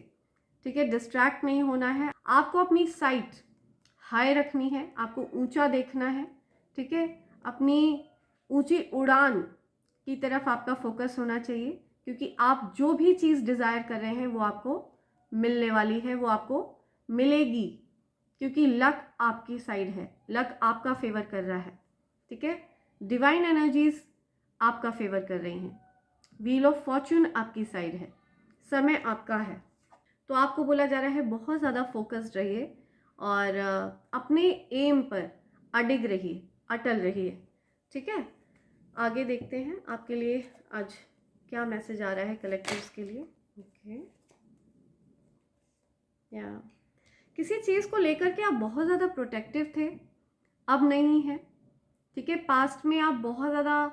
ठीक है, डिस्ट्रैक्ट नहीं होना है। आपको अपनी साइट हाई रखनी है, आपको ऊंचा देखना है, ठीक है। अपनी ऊंची उड़ान की तरफ आपका फोकस होना चाहिए, क्योंकि आप जो भी चीज़ डिज़ायर कर रहे हैं वो आपको मिलने वाली है, वो आपको मिलेगी, क्योंकि लक आपकी साइड है, लक आपका फेवर कर रहा है, ठीक है। डिवाइन एनर्जीज आपका फेवर कर रही हैं, व्हील ऑफ फॉर्च्यून आपकी साइड है, समय आपका है। तो आपको बोला जा रहा है बहुत ज़्यादा फोकस्ड रहिए और अपने एम पर अडिग रहिए, अटल रहिए। ठीक है, आगे देखते हैं आपके लिए आज क्या मैसेज आ रहा है कलेक्टर्स के लिए। ओके, या किसी चीज़ को लेकर के आप बहुत ज़्यादा प्रोटेक्टिव थे, अब नहीं है। ठीक है, पास्ट में आप बहुत ज़्यादा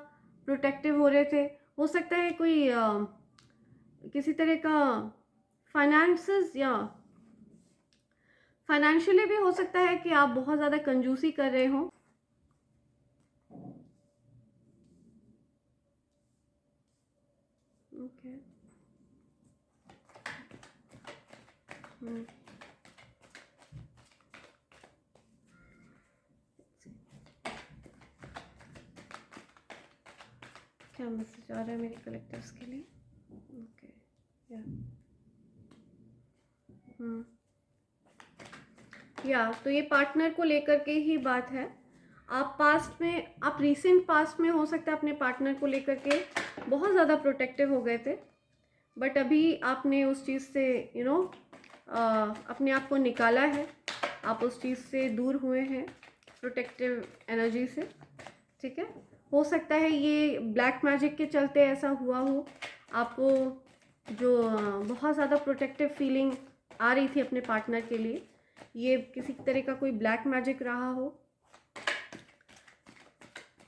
प्रोटेक्टिव हो रहे थे। हो सकता है कोई किसी तरह का फाइनेंसेस या फाइनेंशियली भी हो सकता है कि आप बहुत ज़्यादा कंजूसी कर रहे हो। ओके, क्या मैसेज आ रहा है मेरे कलेक्टर्स के लिए। ओके, या तो ये पार्टनर को लेकर के ही बात है। आप पास्ट में, आप रीसेंट पास्ट में हो सकता है अपने पार्टनर को लेकर के बहुत ज़्यादा प्रोटेक्टिव हो गए थे, बट अभी आपने उस चीज़ से अपने आप को निकाला है, आप उस चीज़ से दूर हुए हैं, प्रोटेक्टिव एनर्जी से। ठीक है, हो सकता है ये ब्लैक मैजिक के चलते ऐसा हुआ हो, आपको जो बहुत ज़्यादा प्रोटेक्टिव फीलिंग आ रही थी अपने पार्टनर के लिए, ये किसी तरह का कोई ब्लैक मैजिक रहा हो।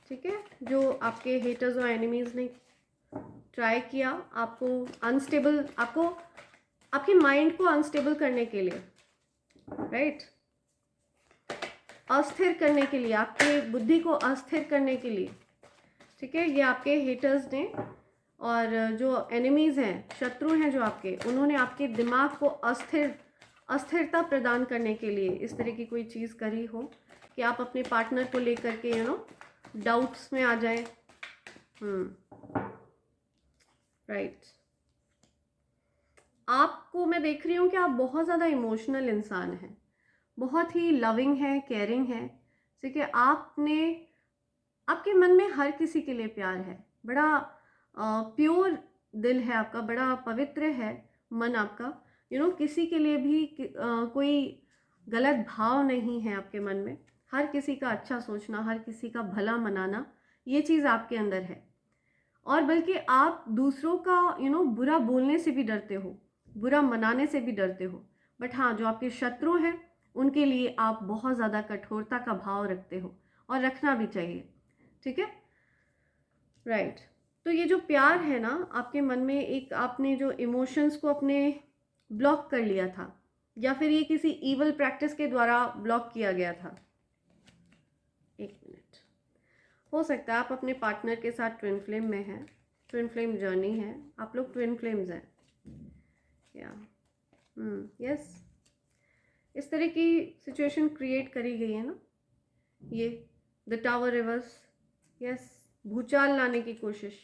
ठीक है, जो आपके हेटर्स और एनिमीज़ ने ट्राई किया आपको अनस्टेबल, आपको आपके माइंड को अनस्टेबल करने के लिए, राइट, अस्थिर करने के लिए, आपके बुद्धि को अस्थिर करने के लिए। ठीक है, ये आपके हेटर्स ने और जो एनिमीज़ हैं, शत्रु हैं जो आपके, उन्होंने आपके दिमाग को अस्थिरता प्रदान करने के लिए इस तरह की कोई चीज़ करी हो कि आप अपने पार्टनर को लेकर के डाउट्स में आ जाए। राइट, आपको मैं देख रही हूँ कि आप बहुत ज़्यादा इमोशनल इंसान हैं, बहुत ही लविंग है, केयरिंग है। ठीक है, आपके मन में हर किसी के लिए प्यार है, बड़ा प्योर दिल है आपका, बड़ा पवित्र है मन आपका। किसी के लिए भी कोई गलत भाव नहीं है आपके मन में, हर किसी का अच्छा सोचना, हर किसी का भला मनाना, ये चीज़ आपके अंदर है। और बल्कि आप दूसरों का बुरा बोलने से भी डरते हो, बुरा मनाने से भी डरते हो, बट हाँ, जो आपके शत्रु हैं उनके लिए आप बहुत ज़्यादा कठोरता का भाव रखते हो और रखना भी चाहिए। ठीक है, राइट। तो ये जो प्यार है ना आपके मन में, एक आपने जो इमोशंस को अपने ब्लॉक कर लिया था, या फिर ये किसी ईवल प्रैक्टिस के द्वारा ब्लॉक किया गया था। एक मिनट, हो सकता है आप अपने पार्टनर के साथ ट्विन फ्लेम में हैं, ट्विन फ्लेम जर्नी है, आप लोग ट्विन फ्लेम्स हैं, या यस, इस तरह की सिचुएशन क्रिएट करी गई है ना, ये द टावर रिवर्स, यस, भूचाल लाने की कोशिश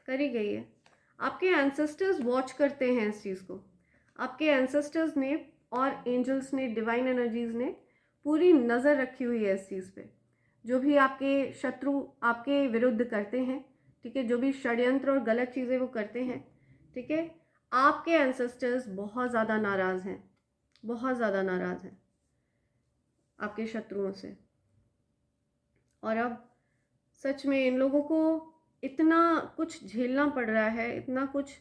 करी गई है। आपके एंसेस्टर्स वॉच करते हैं इस चीज़ को, आपके एंसेस्टर्स ने और एंजल्स ने, डिवाइन एनर्जीज ने पूरी नज़र रखी हुई है इस चीज़ पे। जो भी आपके शत्रु आपके विरुद्ध करते हैं, ठीक है, जो भी षड्यंत्र और गलत चीज़ें वो करते हैं, ठीक है, आपके एंसेस्टर्स बहुत ज़्यादा नाराज़ हैं, बहुत ज़्यादा नाराज़ हैं आपके शत्रुओं से। और अब सच में इन लोगों को इतना कुछ झेलना पड़ रहा है, इतना कुछ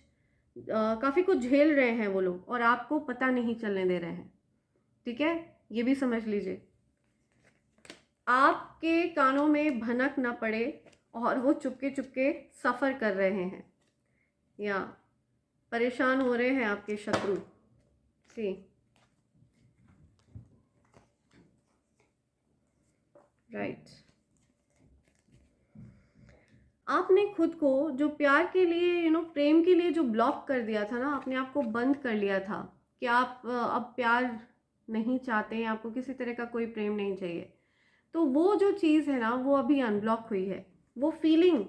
काफ़ी कुछ झेल रहे हैं वो लोग, और आपको पता नहीं चलने दे रहे हैं। ठीक है, ये भी समझ लीजिए, आपके कानों में भनक ना पड़े और वो चुपके चुपके सफ़र कर रहे हैं या परेशान हो रहे हैं आपके शत्रु से। राइट, आपने खुद को जो प्यार के लिए प्रेम के लिए जो ब्लॉक कर दिया था ना, आपने आपको बंद कर लिया था कि आप अब प्यार नहीं चाहते हैं, आपको किसी तरह का कोई प्रेम नहीं चाहिए। तो वो जो चीज़ है ना, वो अभी अनब्लॉक हुई है, वो फीलिंग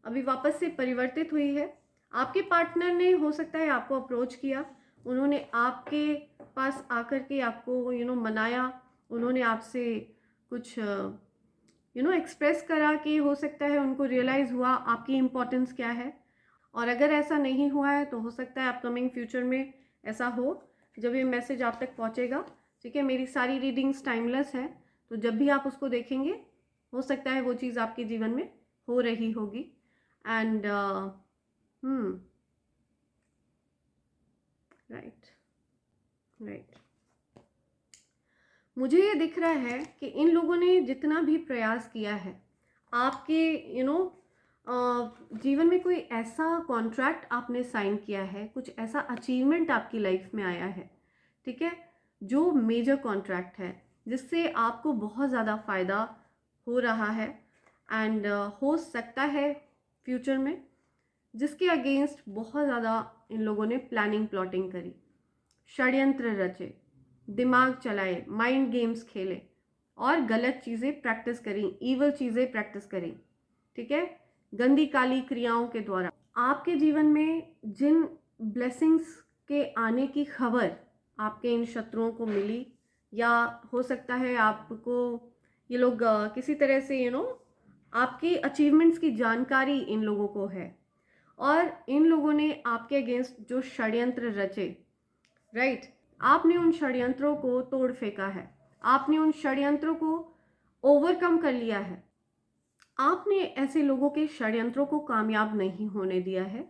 अभी वापस से परिवर्तित हुई है। आपके पार्टनर ने हो सकता है आपको अप्रोच किया, उन्होंने आपके पास आकर के आपको मनाया, उन्होंने आपसे कुछ एक्सप्रेस करा कि हो सकता है उनको रियलाइज़ हुआ आपकी इम्पोर्टेंस क्या है, और अगर ऐसा नहीं हुआ है तो हो सकता है अपकमिंग फ्यूचर में ऐसा हो जब ये मैसेज आप तक पहुंचेगा। ठीक है, मेरी सारी रीडिंग्स टाइमलेस है, तो जब भी आप उसको देखेंगे हो सकता है वो चीज़ आपके जीवन में हो रही होगी। एंड राइट राइट, मुझे ये दिख रहा है कि इन लोगों ने जितना भी प्रयास किया है आपके जीवन में कोई ऐसा कॉन्ट्रैक्ट आपने साइन किया है, कुछ ऐसा अचीवमेंट आपकी लाइफ में आया है, ठीक है, जो मेजर कॉन्ट्रैक्ट है जिससे आपको बहुत ज़्यादा फ़ायदा हो रहा है एंड हो सकता है फ्यूचर में, जिसके अगेंस्ट बहुत ज़्यादा इन लोगों ने प्लानिंग प्लॉटिंग करी, षड्यंत्र रचे, दिमाग चलाए, माइंड गेम्स खेले और गलत चीज़ें प्रैक्टिस करी, ईवल चीज़ें प्रैक्टिस करी। ठीक है, गंदी काली क्रियाओं के द्वारा आपके जीवन में जिन ब्लेसिंग्स के आने की खबर आपके इन शत्रुओं को मिली, या हो सकता है आपको ये लोग किसी तरह से आपकी अचीवमेंट्स की जानकारी इन लोगों को है और इन लोगों ने आपके अगेंस्ट जो षड्यंत्र रचे, राइट, आपने उन षड्यंत्रों को तोड़ फेंका है, आपने उन षड्यंत्रों को ओवरकम कर लिया है, आपने ऐसे लोगों के षड्यंत्रों को कामयाब नहीं होने दिया है।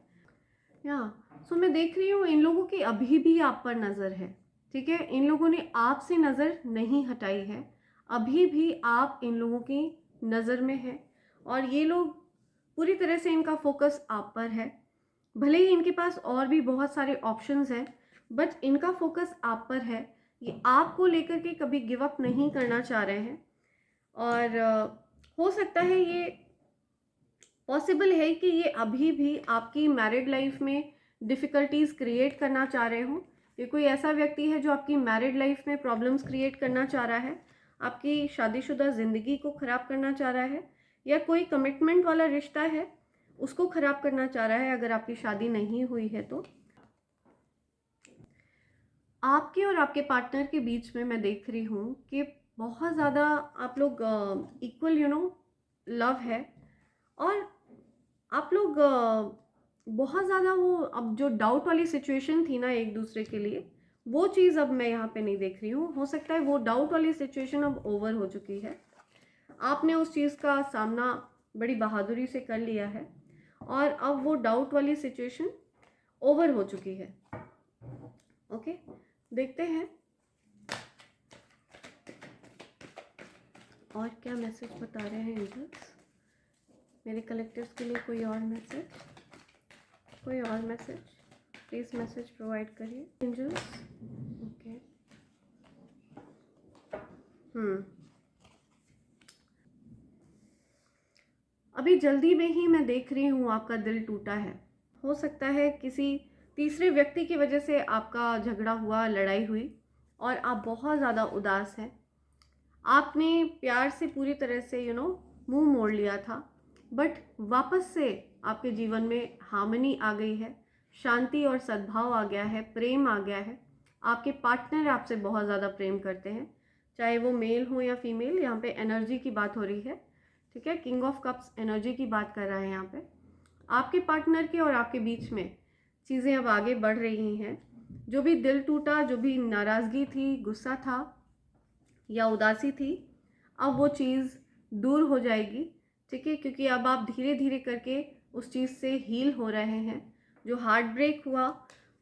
सो मैं देख रही हूँ इन लोगों की अभी भी आप पर नज़र है। ठीक है, इन लोगों ने आपसे नज़र नहीं हटाई है, अभी भी आप इन लोगों की नज़र में है और ये लोग पूरी तरह से इनका फोकस आप पर है। भले ही इनके पास और भी बहुत सारे ऑप्शंस हैं, बट इनका फोकस आप पर है। ये आपको लेकर के कभी गिव अप नहीं करना चाह रहे हैं और हो सकता है ये पॉसिबल है कि ये अभी भी आपकी मैरिड लाइफ में डिफ़िकल्टीज़ क्रिएट करना चाह रहे हों। ये कोई ऐसा व्यक्ति है जो आपकी मैरिड लाइफ में प्रॉब्लम्स क्रिएट करना चाह रहा है, आपकी शादीशुदा ज़िंदगी को ख़राब करना चाह रहा है, या कोई कमिटमेंट वाला रिश्ता है उसको ख़राब करना चाह रहा है अगर आपकी शादी नहीं हुई है तो। आपके और आपके पार्टनर के बीच में मैं देख रही हूँ कि बहुत ज़्यादा आप लोग इक्वल लव है और आप लोग बहुत ज़्यादा वो अब जो डाउट वाली सिचुएशन थी ना एक दूसरे के लिए, वो चीज़ अब मैं यहाँ पे नहीं देख रही हूँ। हो सकता है वो डाउट वाली सिचुएशन अब ओवर हो चुकी है, आपने उस चीज़ का सामना बड़ी बहादुरी से कर लिया है और अब वो डाउट वाली सिचुएशन ओवर हो चुकी है। ओके, देखते हैं और क्या मैसेज बता रहे हैं एंजल्स मेरे कलेक्टर्स के लिए। कोई और मैसेज, कोई और मैसेज, प्लीज़ मैसेज प्रोवाइड करिए एंजल्स। ओके, अभी जल्दी में ही मैं देख रही हूँ आपका दिल टूटा है। हो सकता है किसी तीसरे व्यक्ति की वजह से आपका झगड़ा हुआ, लड़ाई हुई और आप बहुत ज़्यादा उदास हैं। आपने प्यार से पूरी तरह से मुंह मोड़ लिया था, बट वापस से आपके जीवन में हार्मनी आ गई है, शांति और सद्भाव आ गया है, प्रेम आ गया है। आपके पार्टनर आपसे बहुत ज़्यादा प्रेम करते हैं, चाहे वो मेल हो या फीमेल। यहाँ पे एनर्जी की बात हो रही है, ठीक है, किंग ऑफ कप्स एनर्जी की बात कर रहा है यहाँ पे। आपके पार्टनर के और आपके बीच में चीज़ें अब आगे बढ़ रही हैं। जो भी दिल टूटा, जो भी नाराज़गी थी, गुस्सा था या उदासी थी, अब वो चीज़ दूर हो जाएगी। ठीक है, क्योंकि अब आप धीरे धीरे करके उस चीज़ से हील हो रहे हैं। जो हार्ट ब्रेक हुआ,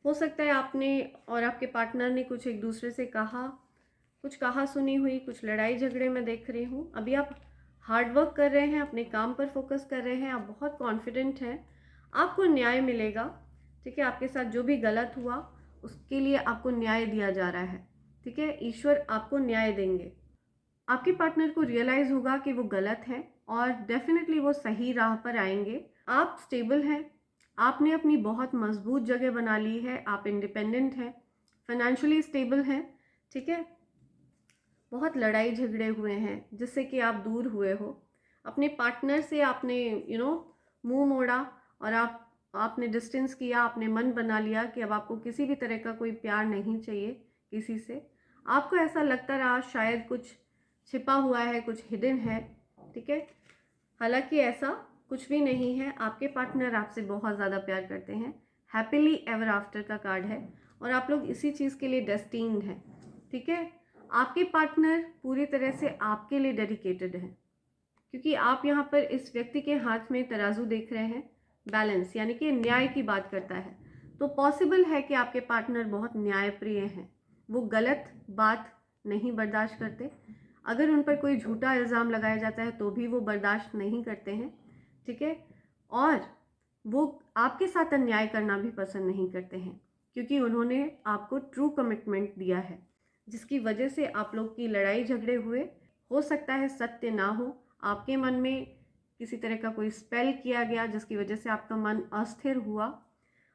हो सकता है आपने और आपके पार्टनर ने कुछ एक दूसरे से कहा, कुछ कहा सुनी हुई, कुछ लड़ाई झगड़े में देख रही हूँ। अभी आप हार्ड वर्क कर रहे हैं, अपने काम पर फोकस कर रहे हैं, आप बहुत कॉन्फिडेंट हैं, आपको न्याय मिलेगा। ठीक है, आपके साथ जो भी गलत हुआ उसके लिए आपको न्याय दिया जा रहा है। ठीक है, ईश्वर आपको न्याय देंगे। आपके पार्टनर को रियलाइज़ होगा कि वो गलत है और डेफिनेटली वो सही राह पर आएंगे। आप स्टेबल हैं, आपने अपनी बहुत मजबूत जगह बना ली है, आप इंडिपेंडेंट हैं, फाइनेंशियली स्टेबल हैं। ठीक है, बहुत लड़ाई झगड़े हुए हैं जिससे कि आप दूर हुए हो अपने पार्टनर से, आपने मुंह मोड़ा और आपने डिस्टेंस किया, आपने मन बना लिया कि अब आपको किसी भी तरह का कोई प्यार नहीं चाहिए किसी से। आपको ऐसा लगता रहा शायद कुछ छिपा हुआ है, कुछ हिडन है। ठीक है, हालांकि ऐसा कुछ भी नहीं है। आपके पार्टनर आपसे बहुत ज़्यादा प्यार करते हैं, हैप्पीली एवर आफ्टर का कार्ड है, और आप लोग इसी चीज़ के लिए डेस्टिन्ड हैं, ठीक है। आपके पार्टनर पूरी तरह से आपके लिए डेडिकेटेड है, क्योंकि आप यहाँ पर इस व्यक्ति के हाथ में तराजू देख रहे हैं, बैलेंस यानी कि न्याय की बात करता है। तो पॉसिबल है कि आपके पार्टनर बहुत न्यायप्रिय हैं, वो गलत बात नहीं बर्दाश्त करते। अगर उन पर कोई झूठा इल्ज़ाम लगाया जाता है तो भी वो बर्दाश्त नहीं करते हैं, ठीक है। और वो आपके साथ अन्याय करना भी पसंद नहीं करते हैं, क्योंकि उन्होंने आपको ट्रू कमिटमेंट दिया है, जिसकी वजह से आप लोग की लड़ाई झगड़े हुए। हो सकता है सत्य ना हो, आपके मन में किसी तरह का कोई स्पेल किया गया जिसकी वजह से आपका मन अस्थिर हुआ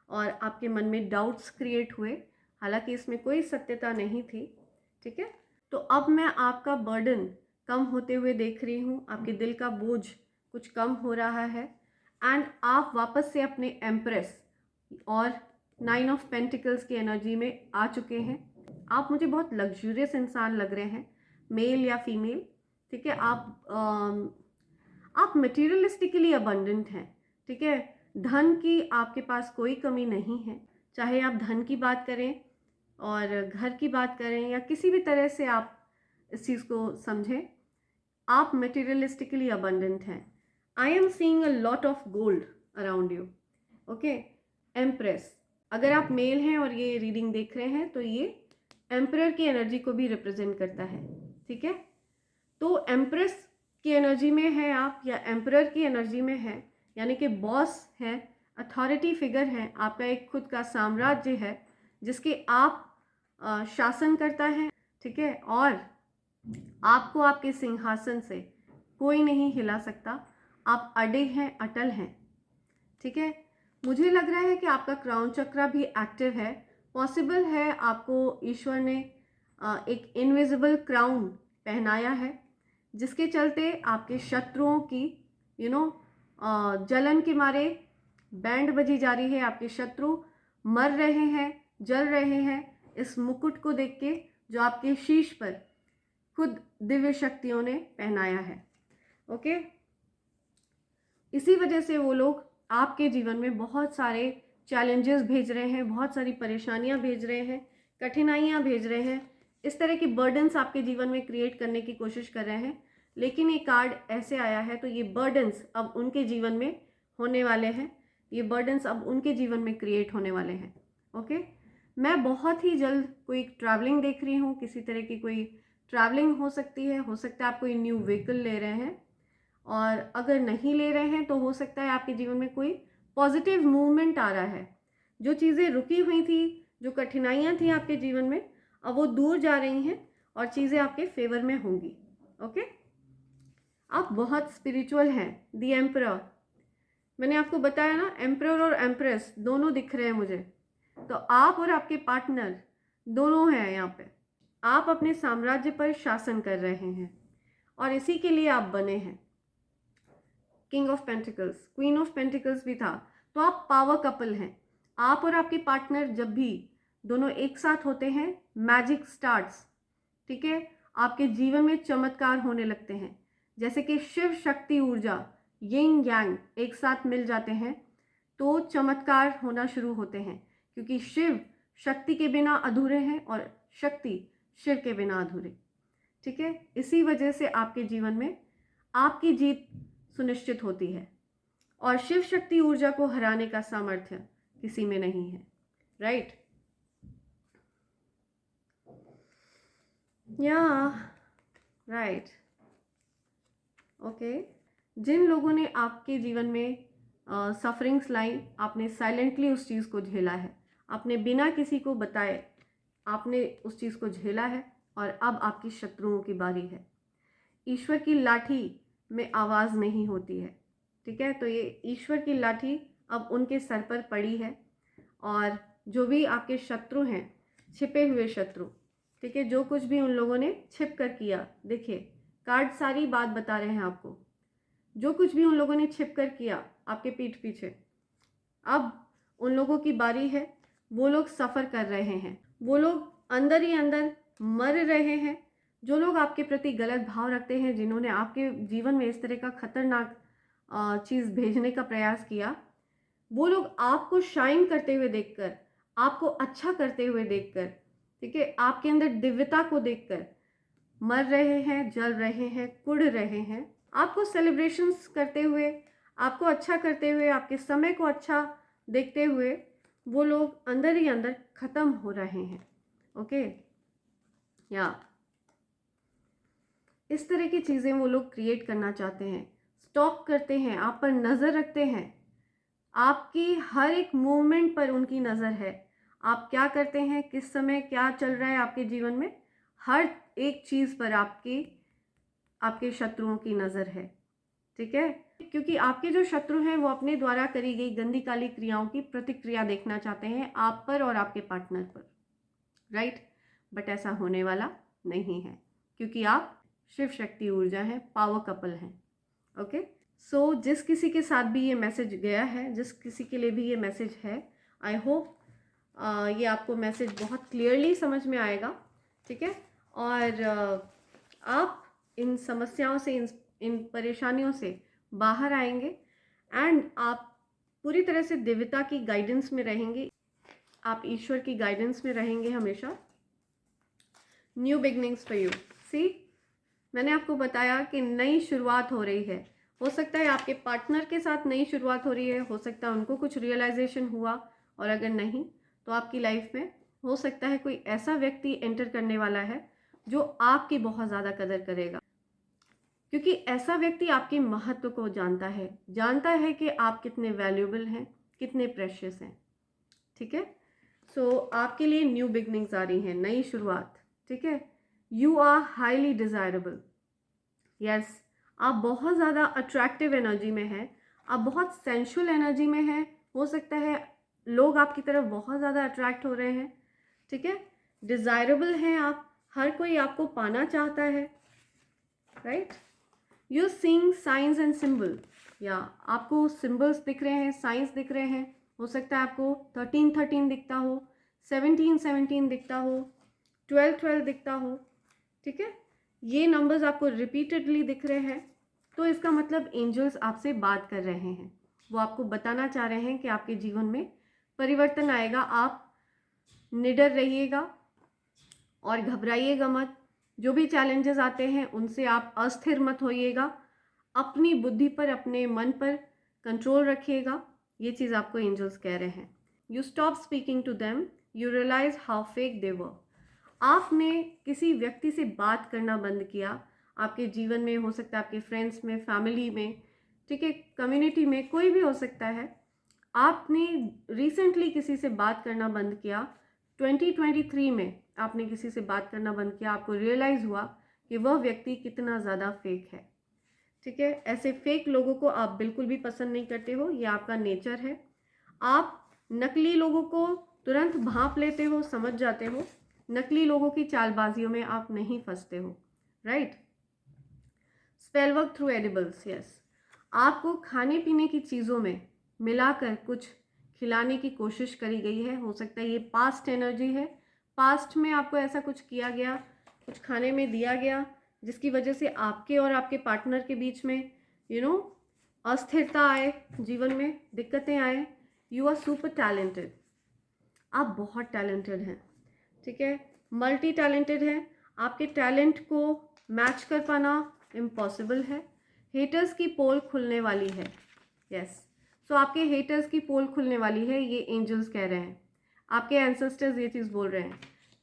और आपके मन में डाउट्स क्रिएट हुए, हालांकि इसमें कोई सत्यता नहीं थी, ठीक है। तो अब मैं आपका बर्डन कम होते हुए देख रही हूँ, आपके दिल का बोझ कुछ कम हो रहा है, एंड आप वापस से अपने एम्प्रेस और 9 ऑफ पेंटिकल्स की एनर्जी में आ चुके हैं। आप मुझे बहुत लग्जूरियस इंसान लग रहे हैं, मेल या फीमेल, ठीक है। आप मटेरियलिस्टिकली अबंडेंट हैं, ठीक है। धन की आपके पास कोई कमी नहीं है, चाहे आप धन की बात करें और घर की बात करें या किसी भी तरह से आप इस चीज़ को समझें, आप मटेरियलिस्टिकली अबंडेंट हैं। I am seeing a lot of gold around you, okay. Empress, अगर आप मेल हैं और ये रीडिंग देख रहे हैं तो ये एम्परर की एनर्जी को भी रिप्रेजेंट करता है, ठीक है। तो एम्प्रेस की एनर्जी में है आप, या एम्परर की एनर्जी में है, यानी कि बॉस है, अथॉरिटी फिगर है, आपका एक खुद का साम्राज्य है जिसके आप शासन करता है, ठीक है। और आपको आपके सिंहासन से कोई नहीं हिला सकता, आप अड़े हैं, अटल हैं, ठीक है। मुझे लग रहा है कि आपका क्राउन चक्रा भी एक्टिव है। पॉसिबल है आपको ईश्वर ने एक इनविजिबल क्राउन पहनाया है, जिसके चलते आपके शत्रुओं की जलन के मारे बैंड बजी जा रही है। आपके शत्रु मर रहे हैं, जल रहे हैं इस मुकुट को देख के, जो आपके शीश पर खुद दिव्य शक्तियों ने पहनाया है, ओके। इसी वजह से वो लोग आपके जीवन में बहुत सारे चैलेंजेस भेज रहे हैं, बहुत सारी परेशानियां भेज रहे हैं, कठिनाइयां भेज रहे हैं, इस तरह की बर्डन्स आपके जीवन में क्रिएट करने की कोशिश कर रहे हैं। लेकिन ये कार्ड ऐसे आया है तो ये बर्डन्स अब उनके जीवन में होने वाले हैं, ये बर्डन्स अब उनके जीवन में क्रिएट होने वाले हैं, ओके। मैं बहुत ही जल्द कोई ट्रैवलिंग देख रही हूँ, किसी तरह की कोई ट्रैवलिंग हो सकती है, हो सकता है आप कोई न्यू व्हीकल ले रहे हैं, और अगर नहीं ले रहे हैं तो हो सकता है आपके जीवन में कोई पॉजिटिव मूवमेंट आ रहा है। जो चीज़ें रुकी हुई थी, जो कठिनाइयाँ थी आपके जीवन में, अब वो दूर जा रही हैं और चीज़ें आपके फेवर में होंगी, ओके। आप बहुत स्पिरिचुअल हैं। द एम्परर, मैंने आपको बताया ना, एम्परर और एम्प्रेस दोनों दिख रहे हैं मुझे। तो आप और आपके पार्टनर दोनों हैं यहाँ पे। आप अपने साम्राज्य पर शासन कर रहे हैं और इसी के लिए आप बने हैं। King of pentacles, queen of pentacles भी था, तो आप पावर कपल हैं। आप और आपके पार्टनर जब भी दोनों एक साथ होते हैं, मैजिक स्टार्ट्स, ठीक है। आपके जीवन में चमत्कार होने लगते हैं, जैसे कि शिव शक्ति ऊर्जा, यिंग यांग एक साथ मिल जाते हैं तो चमत्कार होना शुरू होते हैं, क्योंकि शिव शक्ति के बिना अधूरे हैं और शक्ति शिव के बिना अधूरे, ठीक है। इसी वजह से आपके जीवन में आपकी जीत सुनिश्चित होती है और शिव शक्ति ऊर्जा को हराने का सामर्थ्य किसी में नहीं है, राइट। या राइट, ओके। जिन लोगों ने आपके जीवन में सफरिंग्स लाई, आपने साइलेंटली उस चीज़ को झेला है, आपने बिना किसी को बताए आपने उस चीज़ को झेला है, और अब आपकी शत्रुओं की बारी है। ईश्वर की लाठी में आवाज़ नहीं होती है, ठीक है। तो ये ईश्वर की लाठी अब उनके सर पर पड़ी है, और जो भी आपके शत्रु हैं, छिपे हुए शत्रु, ठीक है, जो कुछ भी उन लोगों ने छिप कर किया, देखिए कार्ड सारी बात बता रहे हैं आपको। जो कुछ भी उन लोगों ने छिप कर किया आपके पीठ पीछे, अब उन लोगों की बारी है। वो लोग सफ़र कर रहे हैं, वो लोग अंदर ही अंदर मर रहे हैं। जो लोग आपके प्रति गलत भाव रखते हैं, जिन्होंने आपके जीवन में इस तरह का खतरनाक चीज़ भेजने का प्रयास किया, वो लोग आपको शाइन करते हुए देखकर, आपको अच्छा करते हुए देखकर, ठीक है, आपके अंदर दिव्यता को देखकर मर रहे हैं, जल रहे हैं, कुढ़ रहे हैं। आपको सेलिब्रेशंस करते हुए, आपको अच्छा करते हुए, आपके समय को अच्छा देखते हुए वो लोग अंदर ही अंदर ख़त्म हो रहे हैं। ओके, या इस तरह की चीज़ें वो लोग क्रिएट करना चाहते हैं, स्टॉक करते हैं, आप पर नज़र रखते हैं, आपकी हर एक मूवमेंट पर उनकी नज़र है। आप क्या करते हैं, किस समय क्या चल रहा है आपके जीवन में, हर एक चीज़ पर आपके शत्रुओं की नज़र है। ठीक है, क्योंकि आपके जो शत्रु हैं वो अपने द्वारा करी गई गंदी काली क्रियाओं की प्रतिक्रिया देखना चाहते हैं आप पर और आपके पार्टनर पर, राइट। बट ऐसा होने वाला नहीं है, क्योंकि आप शिव शक्ति ऊर्जा है, पावर कपल हैं। ओके, सो जिस किसी के साथ भी ये मैसेज गया है, जिस किसी के लिए भी ये मैसेज है, आई होप ये आपको मैसेज बहुत क्लियरली समझ में आएगा। ठीक है, और आप इन समस्याओं से, इन परेशानियों से बाहर आएंगे एंड आप पूरी तरह से दिव्यता की गाइडेंस में रहेंगे, आप ईश्वर की गाइडेंस में रहेंगे हमेशा। New beginnings for you. See, मैंने आपको बताया कि नई शुरुआत हो रही है। हो सकता है आपके पार्टनर के साथ नई शुरुआत हो रही है, हो सकता है उनको कुछ रियलाइजेशन हुआ, और अगर नहीं तो आपकी लाइफ में हो सकता है कोई ऐसा व्यक्ति एंटर करने वाला है जो आपकी बहुत ज़्यादा कदर करेगा, क्योंकि ऐसा व्यक्ति आपके महत्व को जानता है कि आप कितने वैल्यूएबल हैं, कितने प्रेशियस हैं। ठीक है, सो आपके लिए न्यू बिगनिंग्स आ रही हैं, नई शुरुआत। ठीक है, you are highly desirable. Yes, आप बहुत ज़्यादा अट्रैक्टिव एनर्जी में हैं, आप बहुत सेंशुअल एनर्जी में हैं। हो सकता है लोग आपकी तरफ बहुत ज़्यादा अट्रैक्ट हो रहे हैं। ठीक है, डिज़ायरेबल हैं आप, हर कोई आपको पाना चाहता है, right. You seeing science and symbol, या आपको सिंबल्स दिख रहे हैं, साइंस दिख रहे हैं। हो सकता है आपको 13-13 दिखता हो, 17-17 दिखता हो, 12-12 दिखता हो। ठीक है, ये नंबर्स आपको रिपीटेडली दिख रहे हैं, तो इसका मतलब एंजल्स आपसे बात कर रहे हैं। वो आपको बताना चाह रहे हैं कि आपके जीवन में परिवर्तन आएगा। आप निडर रहिएगा और घबराइएगा मत। जो भी चैलेंजेस आते हैं उनसे आप अस्थिर मत होइएगा। अपनी बुद्धि पर, अपने मन पर कंट्रोल रखिएगा। ये चीज़ आपको एंजल्स कह रहे हैं। You stop speaking to them, you realise how fake they were. आपने किसी व्यक्ति से बात करना बंद किया आपके जीवन में, हो सकता है आपके फ्रेंड्स में, फैमिली में, ठीक है, कम्युनिटी में, कोई भी हो सकता है। आपने रिसेंटली किसी से बात करना बंद किया, 2023 में आपने किसी से बात करना बंद किया, आपको रियलाइज़ हुआ कि वह व्यक्ति कितना ज़्यादा फेक है। ठीक है, ऐसे फेक लोगों को आप बिल्कुल भी पसंद नहीं करते हो, ये आपका नेचर है। आप नकली लोगों को तुरंत भांप लेते हो, समझ जाते हो। नकली लोगों की चालबाजियों में आप नहीं फंसते हो, right. Spell work through edibles, yes. आपको खाने पीने की चीज़ों में मिलाकर कुछ खिलाने की कोशिश करी गई है। हो सकता है ये पास्ट एनर्जी है, पास्ट में आपको ऐसा कुछ किया गया, कुछ खाने में दिया गया, जिसकी वजह से आपके और आपके पार्टनर के बीच में अस्थिरता आए, जीवन में दिक्कतें आए। यू आर सुपर टैलेंटेड, आप बहुत टैलेंटेड हैं। ठीक है, मल्टी टैलेंटेड है। आपके टैलेंट को मैच कर पाना इम्पॉसिबल है। हेटर्स की पोल खुलने वाली है, यस। सो आपके हेटर्स की पोल खुलने वाली है, ये एंजल्स कह रहे हैं। आपके एंसेस्टर्स ये चीज़ बोल रहे हैं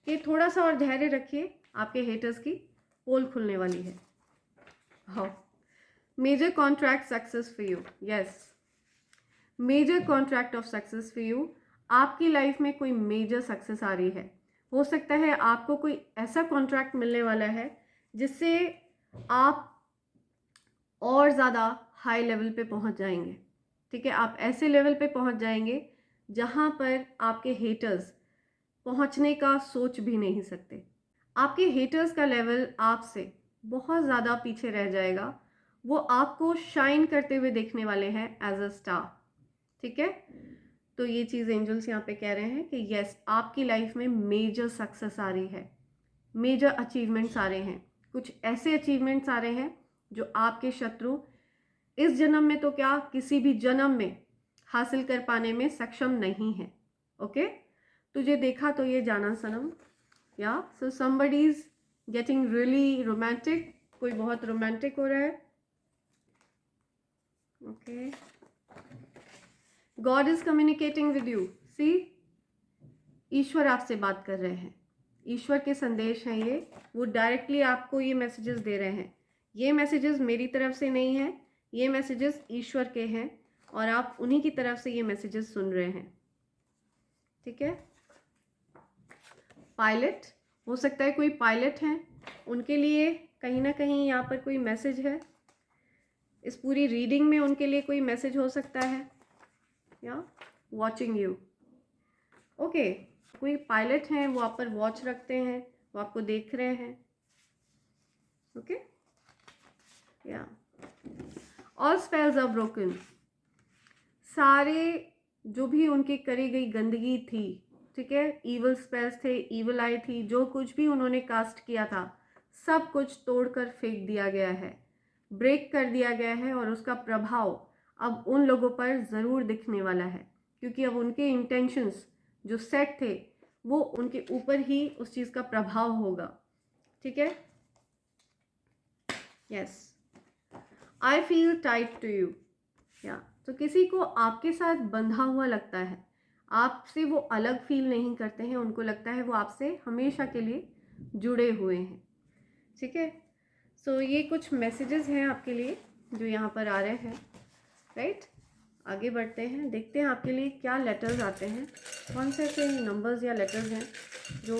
कि थोड़ा सा और धैर्य रखिए, आपके हेटर्स की पोल खुलने वाली है। हाँ, major contract success for you, yes. Major contract of success for you. आपकी लाइफ में कोई मेजर सक्सेस आ रही है। हो सकता है आपको कोई ऐसा कॉन्ट्रैक्ट मिलने वाला है जिससे आप और ज़्यादा हाई लेवल पे पहुंच जाएंगे। ठीक है, आप ऐसे लेवल पे पहुंच जाएंगे जहां पर आपके हेटर्स पहुंचने का सोच भी नहीं सकते। आपके हेटर्स का लेवल आपसे बहुत ज़्यादा पीछे रह जाएगा। वो आपको शाइन करते हुए देखने वाले हैं एज अ स्टार। ठीक है, तो ये चीज़ एंजल्स यहाँ पे कह रहे हैं कि यस, आपकी लाइफ में मेजर सक्सेस आ रही है, मेजर अचीवमेंट्स आ रहे हैं। कुछ ऐसे अचीवमेंट्स आ रहे हैं जो आपके शत्रु इस जन्म में तो क्या, किसी भी जन्म में हासिल कर पाने में सक्षम नहीं है। ओके, तुझे देखा तो ये जाना सनम। या so somebody is getting really romantic, कोई बहुत रोमांटिक हो रहा है। Okay, God is communicating with you. See, ईश्वर आपसे बात कर रहे हैं, ईश्वर के संदेश हैं ये, वो डायरेक्टली आपको ये मैसेजेस दे रहे हैं। ये मैसेजेस मेरी तरफ से नहीं है, ये मैसेजेस ईश्वर के हैं और आप उन्हीं की तरफ से ये मैसेजेस सुन रहे हैं। ठीक है, पायलट, हो सकता है कोई पायलट हैं, उनके लिए कहीं ना कहीं यहाँ पर कोई मैसेज है। इस पूरी रीडिंग में उनके लिए कोई मैसेज हो सकता है। या वॉचिंग यू। ओके, कोई पायलट हैं, वो आप पर वॉच रखते हैं, वो आपको देख रहे हैं। ओके, या ऑल स्पेल्स आर ब्रोकन। सारे जो भी उनकी करी गई गंदगी थी, ठीक है, ईवल स्पेल्स थे, ईवल आई थी, जो कुछ भी उन्होंने कास्ट किया था, सब कुछ तोड़कर फेंक दिया गया है, ब्रेक कर दिया गया है। और उसका प्रभाव अब उन लोगों पर ज़रूर दिखने वाला है, क्योंकि अब उनके इंटेंशंस जो सेट थे वो उनके ऊपर ही उस चीज़ का प्रभाव होगा। ठीक है, yes, I feel tied to you. या तो किसी को आपके साथ बंधा हुआ लगता है, आपसे वो अलग फील नहीं करते हैं, उनको लगता है वो आपसे हमेशा के लिए जुड़े हुए हैं। ठीक है, सो ये कुछ मैसेजेस हैं आपके लिए जो यहाँ पर आ रहे हैं। राइट, आगे बढ़ते हैं, देखते हैं आपके लिए क्या लेटर्स आते हैं, कौन से ऐसे नंबर्स या लेटर्स हैं जो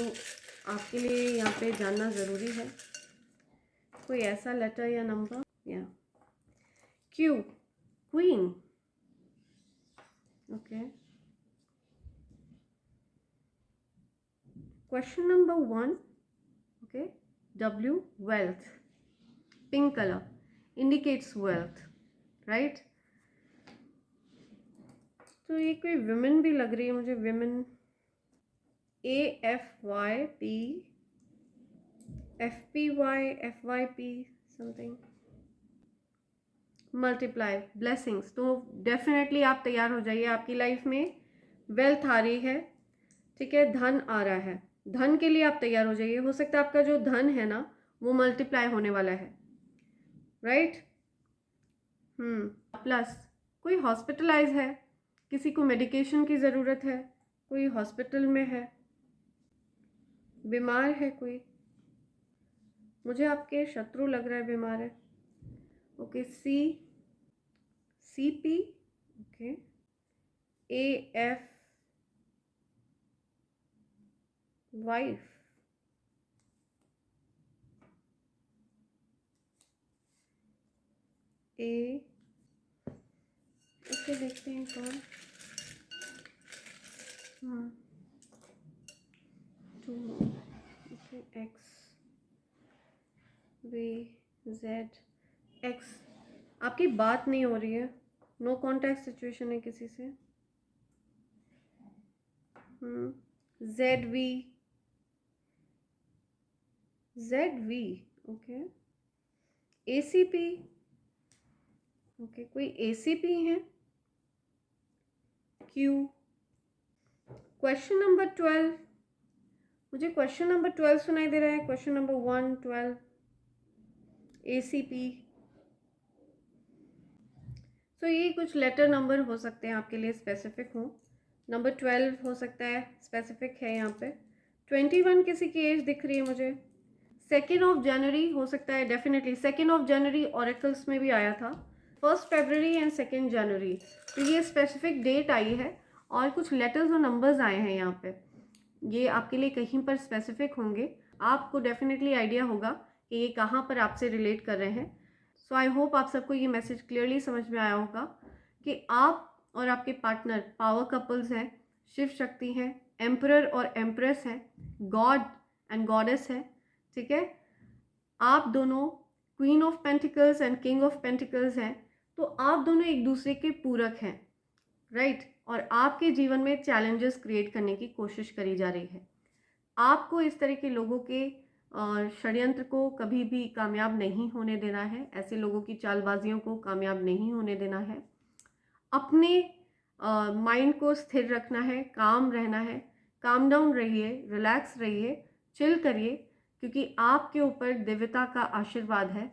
आपके लिए यहाँ पे जानना ज़रूरी है। कोई ऐसा लेटर या नंबर, या Q, queen. Okay, question number 1, okay, W, wealth, pink colour indicates wealth. Right, तो ये कोई विमेन भी लग रही है मुझे, women, AFYP, FPY, FYP something, multiply, blessings. तो डेफिनेटली आप तैयार हो जाइए, आपकी लाइफ में वेल्थ आ रही है। ठीक है, धन आ रहा है, धन के लिए आप तैयार हो जाइए। हो सकता है आपका जो धन है ना वो मल्टीप्लाई होने वाला है। राइट, प्लस कोई हॉस्पिटलाइज है, किसी को मेडिकेशन की ज़रूरत है, कोई हॉस्पिटल में है, बीमार है कोई, मुझे आपके शत्रु लग रहा है बीमार है। Okay, CP, okay, AF, wife, A, okay, देखते हैं कौन। 2, okay, X, V, Z, X। आपकी बात नहीं हो रही है, नो कॉन्टैक्ट सिचुएशन है किसी से। ZV, ओके, ACP, ओके, कोई ACP है। Q, क्वेश्चन नंबर 12, मुझे क्वेश्चन नंबर 12 सुनाई दे रहा है। Question number 1, 12, ACP। तो ये कुछ लेटर नंबर हो सकते हैं आपके लिए स्पेसिफिक हो। नंबर 12 हो सकता है, स्पेसिफिक है यहाँ पे। 21 किसी की एज दिख रही है मुझे। 2 जनवरी हो सकता है, डेफिनेटली 2 जनवरी ऑरेकल्स में भी आया था। 1 फरवरी एंड 2 जनवरी, तो ये स्पेसिफिक डेट आई है और कुछ लेटर्स और नंबर्स आए हैं यहाँ पे। ये आपके लिए कहीं पर स्पेसिफिक होंगे, आपको डेफिनेटली आइडिया होगा कि ये कहाँ पर आपसे रिलेट कर रहे हैं। सो आई होप आप सबको ये मैसेज क्लियरली समझ में आया होगा कि आप और आपके पार्टनर पावर कपल्स हैं, शिव शक्ति हैं, एम्परर और एम्प्रेस हैं, गॉड एंड गॉडेस है। ठीक है, आप दोनों queen of pentacles and king of pentacles हैं, तो आप दोनों एक दूसरे के पूरक हैं। राइट, और आपके जीवन में चैलेंजेस क्रिएट करने की कोशिश करी जा रही है। आपको इस तरह के लोगों के और षड्यंत्र को कभी भी कामयाब नहीं होने देना है, ऐसे लोगों की चालबाजियों को कामयाब नहीं होने देना है। अपने माइंड को स्थिर रखना है, काम रहना है, काम डाउन रहिए, रिलैक्स रहिए, चिल करिए, क्योंकि आपके ऊपर देवता का आशीर्वाद है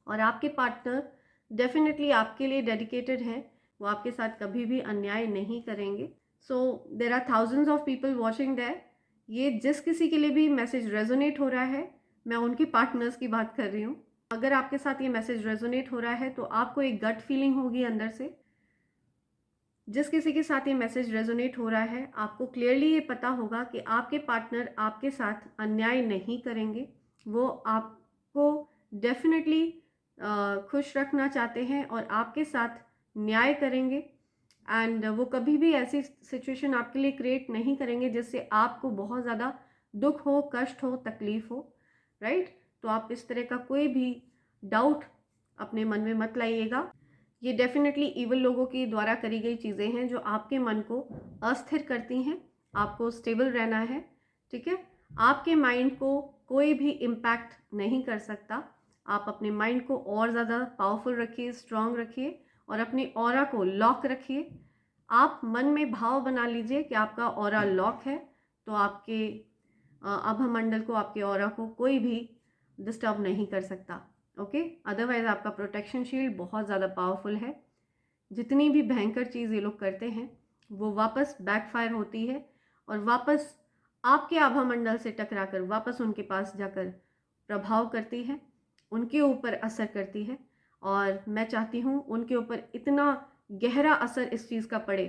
और आपके पार्टनर डेफिनेटली आपके लिए डेडिकेटेड हैं। वो आपके साथ कभी भी अन्याय नहीं करेंगे। So there are thousands of people watching that. ये जिस किसी के लिए भी मैसेज रेजोनेट हो रहा है, मैं उनके पार्टनर्स की बात कर रही हूँ। अगर आपके साथ ये मैसेज रेजोनेट हो रहा है तो आपको एक गट फीलिंग होगी अंदर से। जिस किसी के साथ ये मैसेज रेजोनेट हो रहा है, आपको क्लियरली ये पता होगा कि आपके पार्टनर आपके साथ अन्याय नहीं करेंगे। वो आपको डेफिनेटली खुश रखना चाहते हैं और आपके साथ न्याय करेंगे। एंड वो कभी भी ऐसी सिचुएशन आपके लिए क्रिएट नहीं करेंगे जिससे आपको बहुत ज़्यादा दुख हो, कष्ट हो, तकलीफ हो, राइट। तो आप इस तरह का कोई भी डाउट अपने मन में मत लाइएगा। ये डेफिनेटली ईवल लोगों की द्वारा करी गई चीज़ें हैं जो आपके मन को अस्थिर करती हैं। आपको स्टेबल रहना है, ठीक है। आपके माइंड को कोई भी इम्पैक्ट नहीं कर सकता। आप अपने माइंड को और ज़्यादा पावरफुल रखिए, स्ट्रांग रखिए और अपने ऑरा को लॉक रखिए। आप मन में भाव बना लीजिए कि आपका ऑरा लॉक है, तो आपके आभामंडल को, आपके ऑरा को कोई भी डिस्टर्ब नहीं कर सकता। ओके, अदरवाइज आपका प्रोटेक्शन शील्ड बहुत ज़्यादा पावरफुल है। जितनी भी भयंकर चीज़ ये लोग करते हैं वो वापस बैकफायर होती है और वापस आपके आभामंडल से टकराकर वापस उनके पास जाकर प्रभाव करती है, उनके ऊपर असर करती है। और मैं चाहती हूँ उनके ऊपर इतना गहरा असर इस चीज़ का पड़े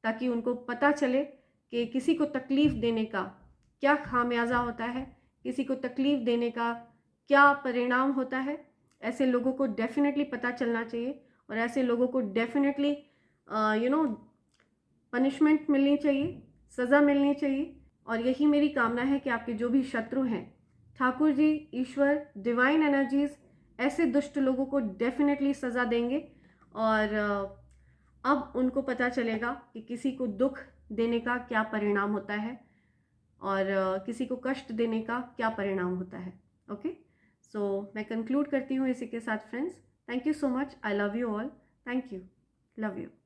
ताकि उनको पता चले कि किसी को तकलीफ़ देने का क्या खामियाजा होता है, किसी को तकलीफ़ देने का क्या परिणाम होता है। ऐसे लोगों को डेफिनेटली पता चलना चाहिए और ऐसे लोगों को डेफिनेटली पनिशमेंट मिलनी चाहिए, सज़ा मिलनी चाहिए। और यही मेरी कामना है कि आपके जो भी शत्रु हैं, ठाकुर जी, ईश्वर, डिवाइन एनर्जीज़ ऐसे दुष्ट लोगों को डेफिनेटली सज़ा देंगे। और अब उनको पता चलेगा कि किसी को दुख देने का क्या परिणाम होता है और किसी को कष्ट देने का क्या परिणाम होता है। ओके, सो मैं कंक्लूड करती हूँ इसी के साथ friends. Thank you so much. I love you all. Thank you. Love you.